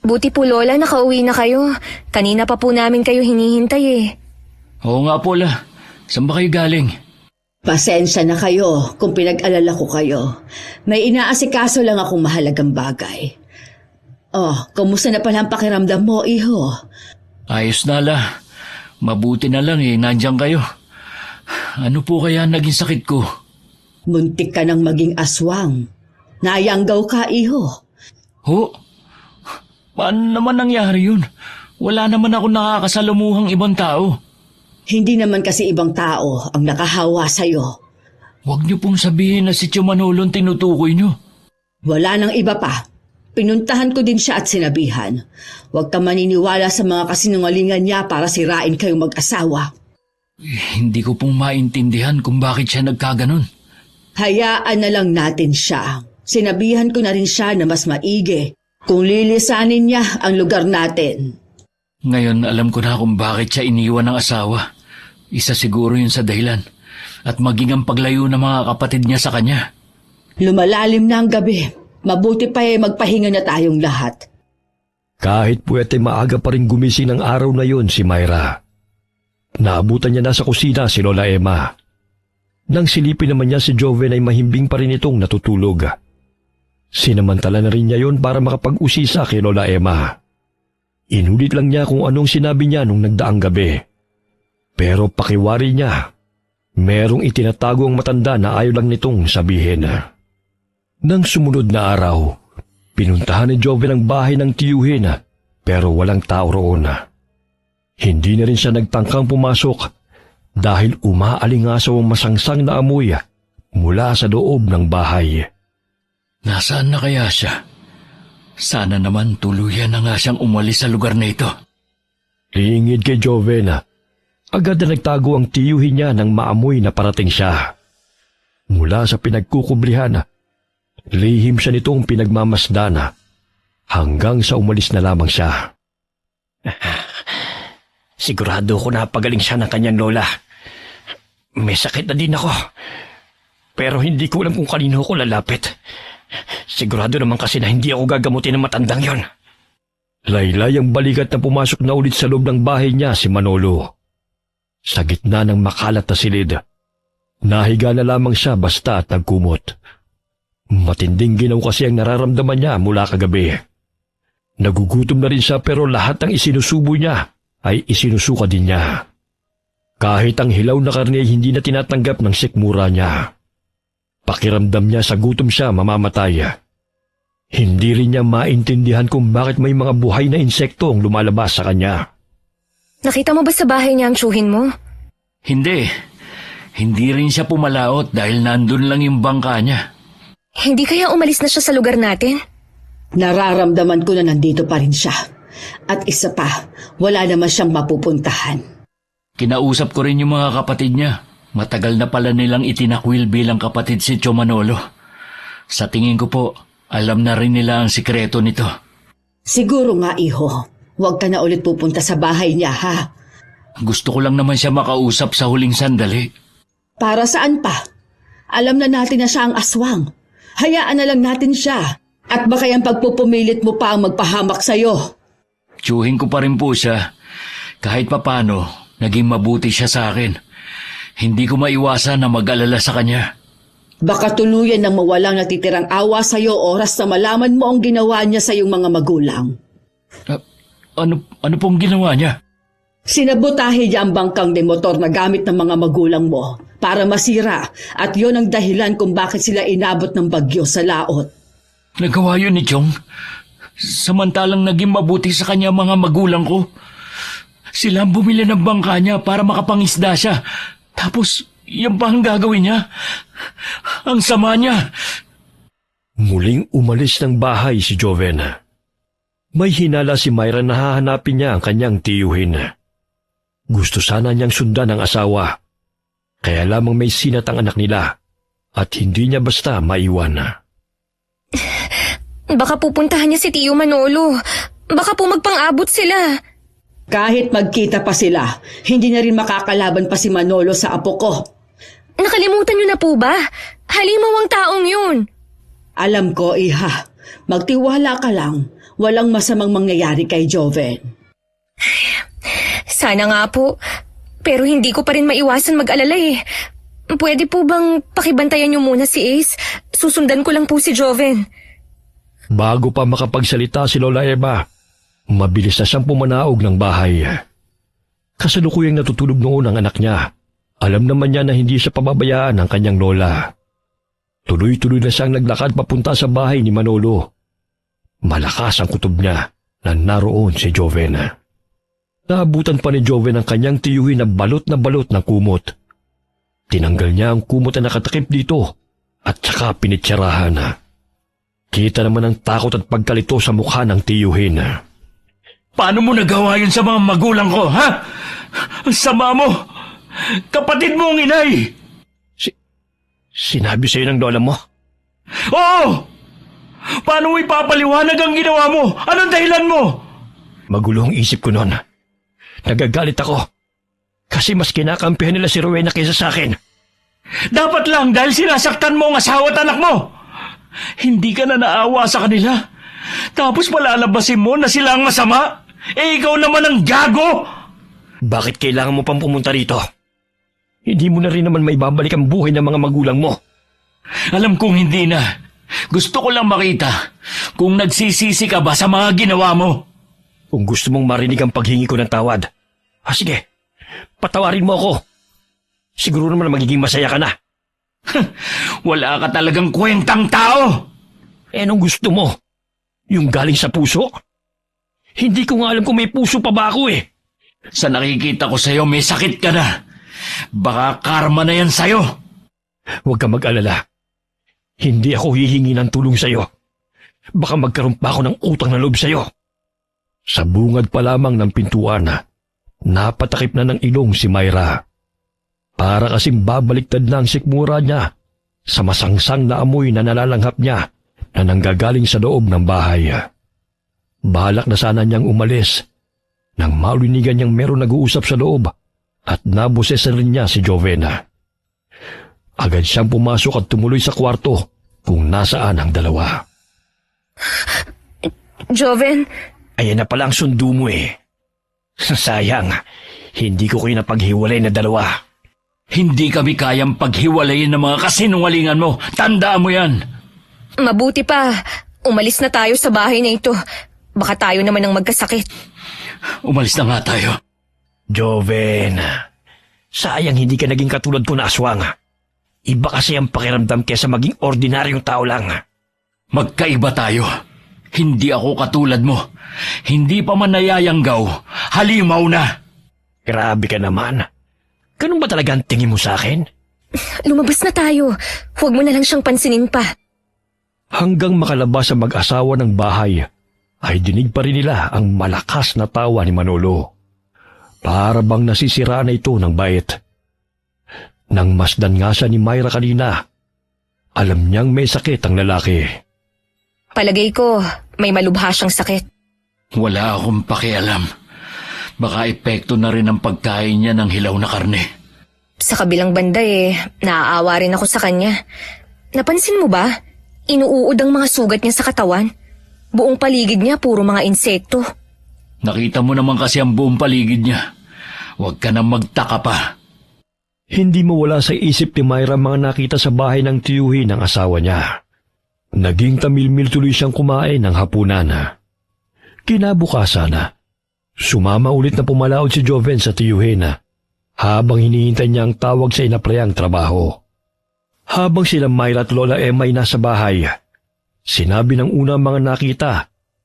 Buti po Lola, nakauwi na kayo. Kanina pa po namin kayo hinihintay eh. Oo nga po, La. Saan ba kayo galing? Pasensya na kayo kung pinag-alala ko kayo. May inaasikaso lang akong mahalagang bagay. Oh, kumusta na pala ang pakiramdam mo, iho? Ayos na, La. Mabuti na lang nandiyan kayo. Ano po kaya naging sakit ko? Muntik ka nang maging aswang. Nayanggaw ka, iho. Ho? Paano naman nangyari yun? Wala naman ako nakakasalamuhang ibang tao. Hindi naman kasi ibang tao ang nakahawa sa'yo. Huwag niyo pong sabihin na si Tio Manolo ang tinutukoy niyo. Wala nang iba pa. Pinuntahan ko din siya at sinabihan. Huwag ka maniniwala sa mga kasinungalingan niya para sirain kayong mag-asawa. Hindi ko pong maintindihan kung bakit siya nagkaganon. Hayaan na lang natin siya. Sinabihan ko na rin siya na mas maigi kung lilisanin niya ang lugar natin. Ngayon alam ko na kung bakit siya iniwan ng asawa. Isa siguro yun sa dahilan. At maging ang paglayo ng mga kapatid niya sa kanya. Lumalalim na ang gabi. Mabuti pa magpahinga na tayong lahat. Kahit puwete maaga pa rin gumising ng araw na yon si Myra. Naabutan niya na sa kusina si Lola Emma. Nang silipin naman niya si Joven ay mahimbing pa rin itong natutulog. Sinamantala na rin niya yon para makapag-usisa kay Lola Emma. Inulit lang niya kung anong sinabi niya nung nagdaang gabi. Pero pakiwari niya, merong itinatago ang matanda na ayaw lang nitong sabihin. Nang sumunod na araw, pinuntahan ni Joven ang bahay ng tiyuhin pero walang tao roon. Hindi na rin siya nagtangkang pumasok dahil umaalingasaw ang masangsang na amoy mula sa loob ng bahay. Nasaan na kaya siya? Sana naman tuluyan na nga siyang umalis sa lugar na ito. Lingid kay Joven, agad na nagtago ang tiyuhin niya nang maamoy na parating siya. Mula sa pinagkukublihan, lihim siya nitong pinagmamasdan hanggang sa umalis na lamang siya. Sigurado ko na pagaling siya ng kanyang lola. May sakit na din ako. Pero hindi ko alam kung kanino ko lalapit. Sigurado naman kasi na hindi ako gagamutin ng matandang yon. Laylay ang balikat na pumasok na ulit sa loob ng bahay niya si Manolo. Sa gitna ng makalat na silid, nahiga na lamang siya basta at nagkumot. Matinding ginaw kasi ang nararamdaman niya mula kagabi. Nagugutom na rin siya pero lahat ng isinusubo niya ay isinusuka din niya. Kahit ang hilaw na karne hindi na tinatanggap ng sikmura niya. Pakiramdam niya sa gutom siya mamamatay. Hindi rin niya maintindihan kung bakit may mga buhay na insekto ang lumalabas sa kanya. Nakita mo ba sa bahay niya ang tsuhin mo? Hindi. Hindi rin siya pumalaot dahil nandun lang yung bangka niya. Hindi kaya umalis na siya sa lugar natin? Nararamdaman ko na nandito pa rin siya. At isa pa, wala naman siyang mapupuntahan. Kinausap ko rin yung mga kapatid niya. Matagal na pala nilang itinakwil bilang kapatid si Tio Manolo. Sa tingin ko po, alam na rin nila ang sikreto nito. Siguro nga, iho. Huwag ka na ulit pupunta sa bahay niya, ha? Gusto ko lang naman siya makausap sa huling sandali. Para saan pa? Alam na natin na siya ang aswang. Hayaan na lang natin siya. At baka yung pagpupumilit mo pa ang magpahamak sa'yo. Tiyuhin ko pa rin po siya. Kahit papano, naging mabuti siya sa akin. Hindi ko maiwasan na mag-alala sa kanya. Baka tuluyan ng mawalang natitirang awa sa'yo oras na malaman mo ang ginawa niya sa iyong mga magulang. Ano pong ginawa niya? Sinabotahe niya ang bangkang de motor na gamit ng mga magulang mo para masira at yon ang dahilan kung bakit sila inabot ng bagyo sa laot. Nagawa yun ni Chong? Samantalang naging mabuti sa kanya mga magulang ko. Sila ang bumili ng bangka niya para makapangisda siya. Tapos, yan pa ang gagawin niya? Ang sama niya. Muling umalis ng bahay si Joven. May hinala si Myra na hahanapin niya ang kanyang tiyuhin. Gusto sana niyang sundan ang asawa. Kaya lamang may sinat ang anak nila at hindi niya basta maiwan. Baka pupuntahan niya si Tio Manolo. Baka po magpang-abot sila. Kahit magkita pa sila, hindi na rin makakalaban pa si Manolo sa apo ko. Nakalimutan niyo na po ba? Halimaw ang taong yun. Alam ko, Iha. Magtiwala ka lang. Walang masamang mangyayari kay Joven. Sana nga po. Pero hindi ko pa rin maiwasan mag-alala eh. Pwede po bang pakibantayan niyo muna si Ace? Susundan ko lang po si Joven. Bago pa makapagsalita si Lola Emma, mabilis na siyang pumanaog ng bahay. Kasalukuyang natutulog noon ang anak niya. Alam naman niya na hindi siya pababayaan ng kanyang lola. Tuloy-tuloy na siyang naglakad papunta sa bahay ni Manolo. Malakas ang kutob niya na naroon si Joven. Naabutan pa ni Joven ang kanyang tiyuhin na balot ng kumot. Tinanggal niya ang kumot na nakatakip dito at saka pinitsarahan. Kita naman ang takot at pagkalito sa mukha ng tiyuhin. Paano mo nagawa yun sa mga magulang ko, ha? Ang sama mo! Kapatid mo ang inay! Sinabi sa'yo ng lola mo? Oo! Paano mo ipapaliwanag ang ginawa mo? Anong dahilan mo? Magulo ang isip ko noon. Nagagalit ako. Kasi mas kinakampihan nila si Rowena kaysa sa akin. Dapat lang dahil sinasaktan mo ang asawa at anak mo. Hindi ka na naawa sa kanila. Tapos palalabasin mo na sila ang masama. Eh ikaw naman ang gago! Bakit kailangan mo pang pumunta rito? Hindi mo na rin naman maibabalik ang buhay ng mga magulang mo. Alam kong hindi na. Gusto ko lang makita kung nagsisisi ka ba sa mga ginawa mo. Kung gusto mong marinig ang paghingi ko ng tawad, sige, patawarin mo ako. Siguro naman magiging masaya ka na. Wala ka talagang kwentang tao! Anong gusto mo? Yung galing sa puso? Hindi ko nga alam kung may puso pa ba ako eh. Sa nakikita ko sa'yo, may sakit ka na. Baka karma na yan sa'yo. Huwag ka mag-alala. Hindi ako hihingi ng tulong sa'yo. Baka magkaroon pa ako ng utang na loob sa'yo. Sa bungad pa lamang ng pintuan, napatakip na ng ilong si Myra. Para kasing babaliktad na ang sikmura niya sa masangsang na amoy na nalalanghap niya na nanggagaling sa loob ng bahay. Balak na sana niyang umalis nang maulinigan niyang meron nag-uusap sa loob at nabusesan rin niya si Jovena. Agad siyang pumasok at tumuloy sa kwarto kung nasaan ang dalawa. Joven? Ayan na pala ang sundo mo eh. Sayang, hindi ko kayo napaghiwalay na dalawa. Hindi kami kayang paghiwalayin ng mga kasinungalingan mo. Tandaan mo yan. Mabuti pa. Umalis na tayo sa bahay na ito. Baka tayo naman ang magkasakit. Umalis na nga tayo. Joven, sayang hindi ka naging katulad ko na aswang. Iba kasi ang pakiramdam kesa maging ordinaryong tao lang. Magkaiba tayo. Hindi ako katulad mo. Hindi pa man nayayanggaw. Halimaw na. Grabe ka naman. Ganun ba talaga ang tingin mo sa akin? Lumabas na tayo. Huwag mo na lang siyang pansinin pa. Hanggang makalabas ang mag-asawa ng bahay, ay dinig pa rin nila ang malakas na tawa ni Manolo. Para bang nasisira na ito ng bait. Nang masdan nga siya ni Myra kanina, alam niyang may sakit ang lalaki. Palagay ko, may malubha siyang sakit. Wala akong pakialam. Baka epekto na rin ang pagkain niya ng hilaw na karne. Sa kabilang banda naaawa rin ako sa kanya. Napansin mo ba? Inuuod ang mga sugat niya sa katawan. Buong paligid niya puro mga insekto. Nakita mo naman kasi ang buong paligid niya. Huwag ka nang magtaka pa. Hindi mawala sa isip ni Myra mga nakita sa bahay ng tiyuhin ng asawa niya. Naging tamilmil tuloy siyang kumain ng hapunan. Kinabukasan, sumama ulit na pumalaod si Joven sa tiyuhin habang hinihintay niya ang tawag sa inapreyang trabaho. Habang sila Myra at Lola Emma ay nasa bahay, sinabi ng una mga nakita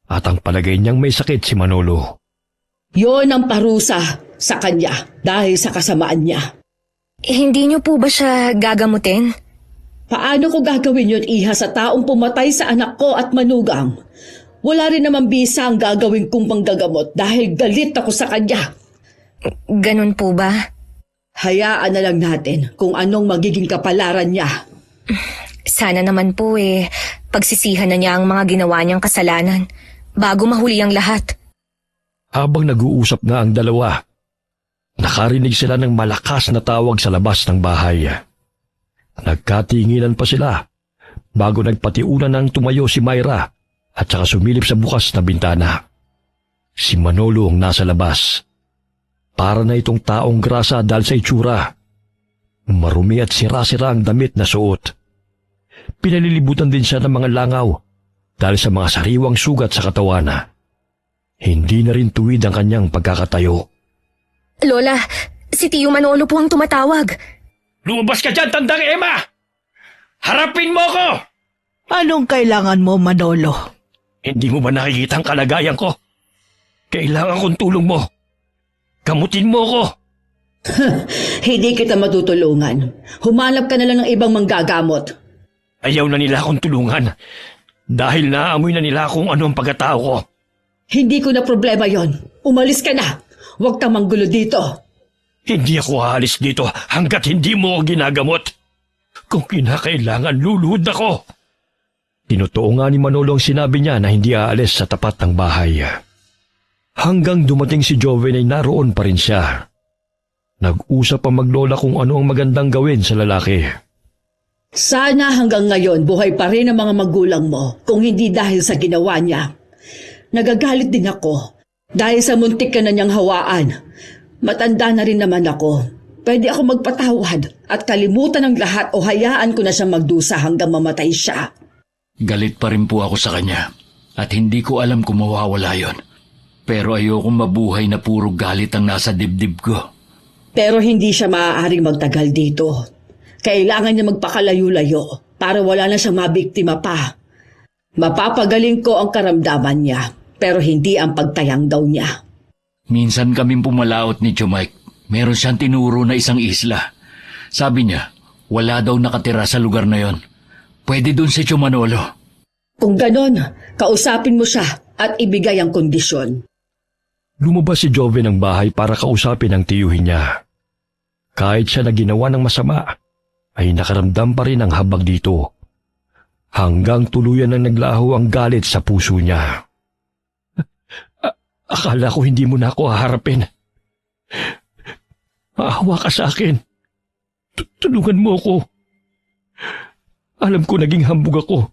at ang palagay niyang may sakit si Manolo. Yon ang parusa sa kanya dahil sa kasamaan niya. Hindi niyo po ba siya gagamutin? Paano ko gagawin yun, Iha, sa taong pumatay sa anak ko at manugang? Wala rin naman bisa ang gagawin kong panggagamot dahil galit ako sa kanya. Ganun po ba? Hayaan na lang natin kung anong magiging kapalaran niya. Sana naman po pagsisihan na niya ang mga ginawa niyang kasalanan bago mahuli ang lahat. Habang nag-uusap na ang dalawa, nakarinig sila ng malakas na tawag sa labas ng bahay. Nagkatinginan pa sila bago nagpatiunan ng tumayo si Myra at saka sumilip sa bukas na bintana. Si Manolo ang nasa labas. Para na itong taong grasa dahil sa itsura. Marumi at sira-sira ang damit na suot. Pinalilibutan din siya ng mga langaw dahil sa mga sariwang sugat sa katawan. Hindi na rin tuwid ang kanyang pagkakatayo. Lola, si Tio Manolo po ang tumatawag. Lumabas ka dyan, tandang Emma! Harapin mo ko! Anong kailangan mo, Manolo? Hindi mo ba nakikita ang kalagayan ko? Kailangan kong tulong mo. Gamutin mo ko. Hindi kita matutulungan. Humanap ka na lang ng ibang manggagamot. Ayaw na nila akong tulungan dahil naamoy na nila kung ano ang pagkatao ko. Hindi ko na problema yon. Umalis ka na. Huwag kang manggulo dito. Hindi ako aalis dito hanggat hindi mo ako ginagamot. Kung kinakailangan, luluhod ako. Tinotoo nga ni Manolo ang sinabi niya na hindi aalis sa tapat ng bahay. Hanggang dumating si Joven ay naroon pa rin siya. Nag-usap ang maglola kung ano ang magandang gawin sa lalaki. Sana hanggang ngayon buhay pa rin ang mga magulang mo kung hindi dahil sa ginawa niya. Nagagalit din ako dahil sa muntik ka na niyang hawaan. Matanda na rin naman ako. Pwede ako magpatawad at kalimutan ang lahat o hayaan ko na siyang magdusa hanggang mamatay siya. Galit pa rin po ako sa kanya at hindi ko alam kung mawawala yon. Pero ayokong mabuhay na puro galit ang nasa dibdib ko. Pero hindi siya maaaring magtagal dito. Kailangan niya magpakalayo-layo para wala na siyang mabiktima pa. Mapapagaling ko ang karamdaman niya, pero hindi ang pagtayang daw niya. Minsan kaming pumalaot ni Tio Mike. Meron siyang tinuro na isang isla. Sabi niya, wala daw nakatira sa lugar na yon. Pwede dun si Tio Manolo. Kung ganon, kausapin mo siya at ibigay ang kondisyon. Lumabas si Joven ng bahay para kausapin ang tiyuhin niya. Kahit siya na ginawa ng masama, ay nakaramdam pa rin ang habag dito. Hanggang tuluyan na naglaho ang galit sa puso niya. Akala ko hindi mo na ako haharapin. Maawa ka sa akin. Tulungan mo ako. Alam ko naging hambog ako.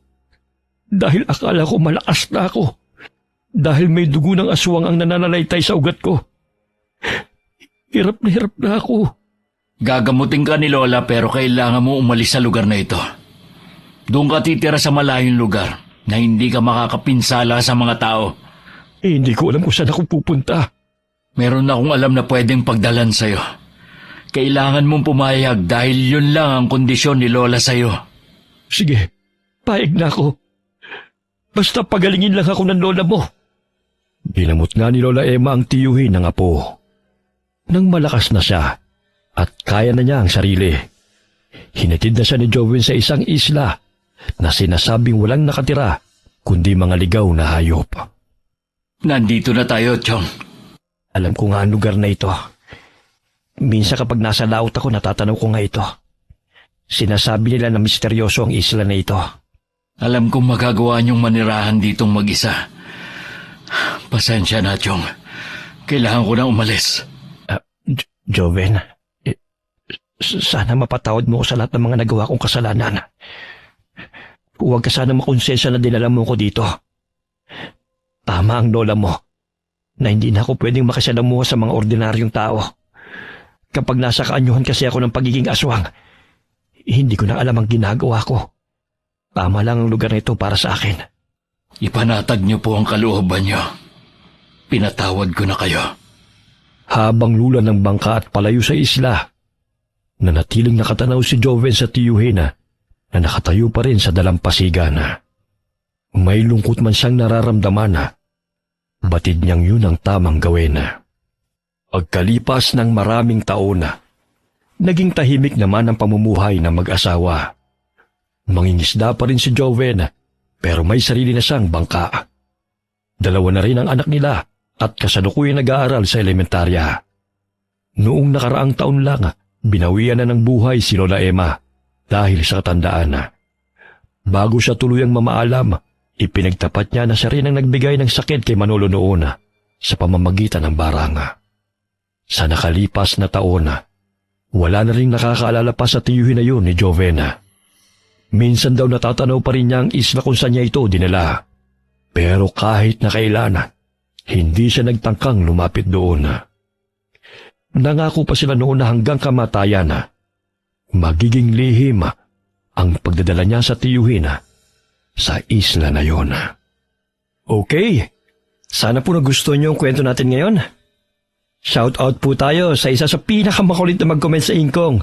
Dahil akala ko malakas na ako. Dahil may dugo ng aswang ang nananalaytay sa ugat ko. Hirap na ako. Gagamutin ka ni Lola pero kailangan mo umalis sa lugar na ito. Doon ka titira sa malayong lugar na hindi ka makakapinsala sa mga tao. Hindi ko alam kung saan ako pupunta. Meron akong alam na pwedeng pagdalan sa'yo. Kailangan mong pumayag dahil yun lang ang kondisyon ni Lola sa'yo. Sige, paig na ako. Basta pagalingin lang ako ng lola mo. Ginamot nga ni Lola Emma ang tiyuhin ng apo. Nang malakas na siya at kaya na niya ang sarili, hinatid na siya ni Joven sa isang isla na sinasabing walang nakatira kundi mga ligaw na hayop. Nandito na tayo, Chong. Alam ko nga ang lugar na ito. Minsan kapag nasa laot ako, natatanaw ko nga ito. Sinasabi nila na misteryoso ang isla na ito. Alam kong magagawa niyong manirahan ditong mag-isa. Pasensya na, Chong. Kailangan ko na umalis. Joven, sana mapatawad mo ko sa lahat ng mga nagawa kong kasalanan. Huwag ka sana makonsensya na dinala mo ko dito. Tama ang lola mo na hindi na ako pwedeng makisalamuha sa mga ordinaryong tao. Kapag nasa kaanyuhan kasi ako ng pagiging aswang, hindi ko na alam ang ginagawa ko. Tama lang ang lugar na ito para sa akin. Ipanatag niyo po ang kalooban niyo. Pinatawad ko na kayo. Habang lula ng bangka at palayo sa isla, nanatiling nakatanaw si Joven sa tiyuhin na nakatayo pa rin sa dalampasigan. May lungkot man siyang nararamdaman, batid niyang yun ang tamang gawin. Pagkalipas ng maraming taon, naging tahimik naman ang pamumuhay ng mag-asawa. Mangingisda pa rin si Joven, pero may sarili na siyang bangka. Dalawa na rin ang anak nila at kasalukuyang nag-aaral sa elementarya. Noong nakaraang taon lang, Binawian na ng buhay si Lola Emma dahil sa katandaan na. Bago siya tuluyang mamaalam, ipinagtapat niya na siya rin ang nagbigay ng sakit kay Manolo noon sa pamamagitan ng baranga. Sa nakalipas na taon, wala na rin nakakaalala pa sa tiyuhin na yun ni Jovena. Minsan daw natatanaw pa rin niya ang isla kung saan niya ito dinala. Pero kahit na kailan, hindi siya nagtangkang lumapit doon. Nangako pa sila noon na hanggang kamatayan, magiging lihim ang pagdadala niya sa tiyuhin sa isla na yon. Okay, sana po nagustuhan niyo ang kwento natin ngayon. Shout out po tayo sa isa sa pinakamakulit na mag-comment sa Ingkong.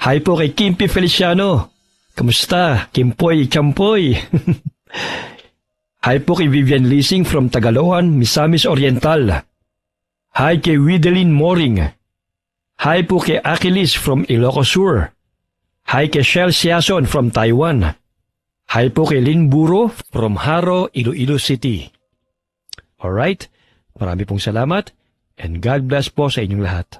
Hi po kay Kimpi Feliciano. Kamusta? Kimpoy, Champoy. Hi po kay Vivian Leasing from Tagaloan, Misamis Oriental. Hi kay Wideline Moring. Hi po kay Achilles from Ilocos Sur. Hi kay Shell Siason from Taiwan. Hi po kay Lynn Buro from Haro, Iloilo City. Alright, marami pong salamat and God bless po sa inyong lahat.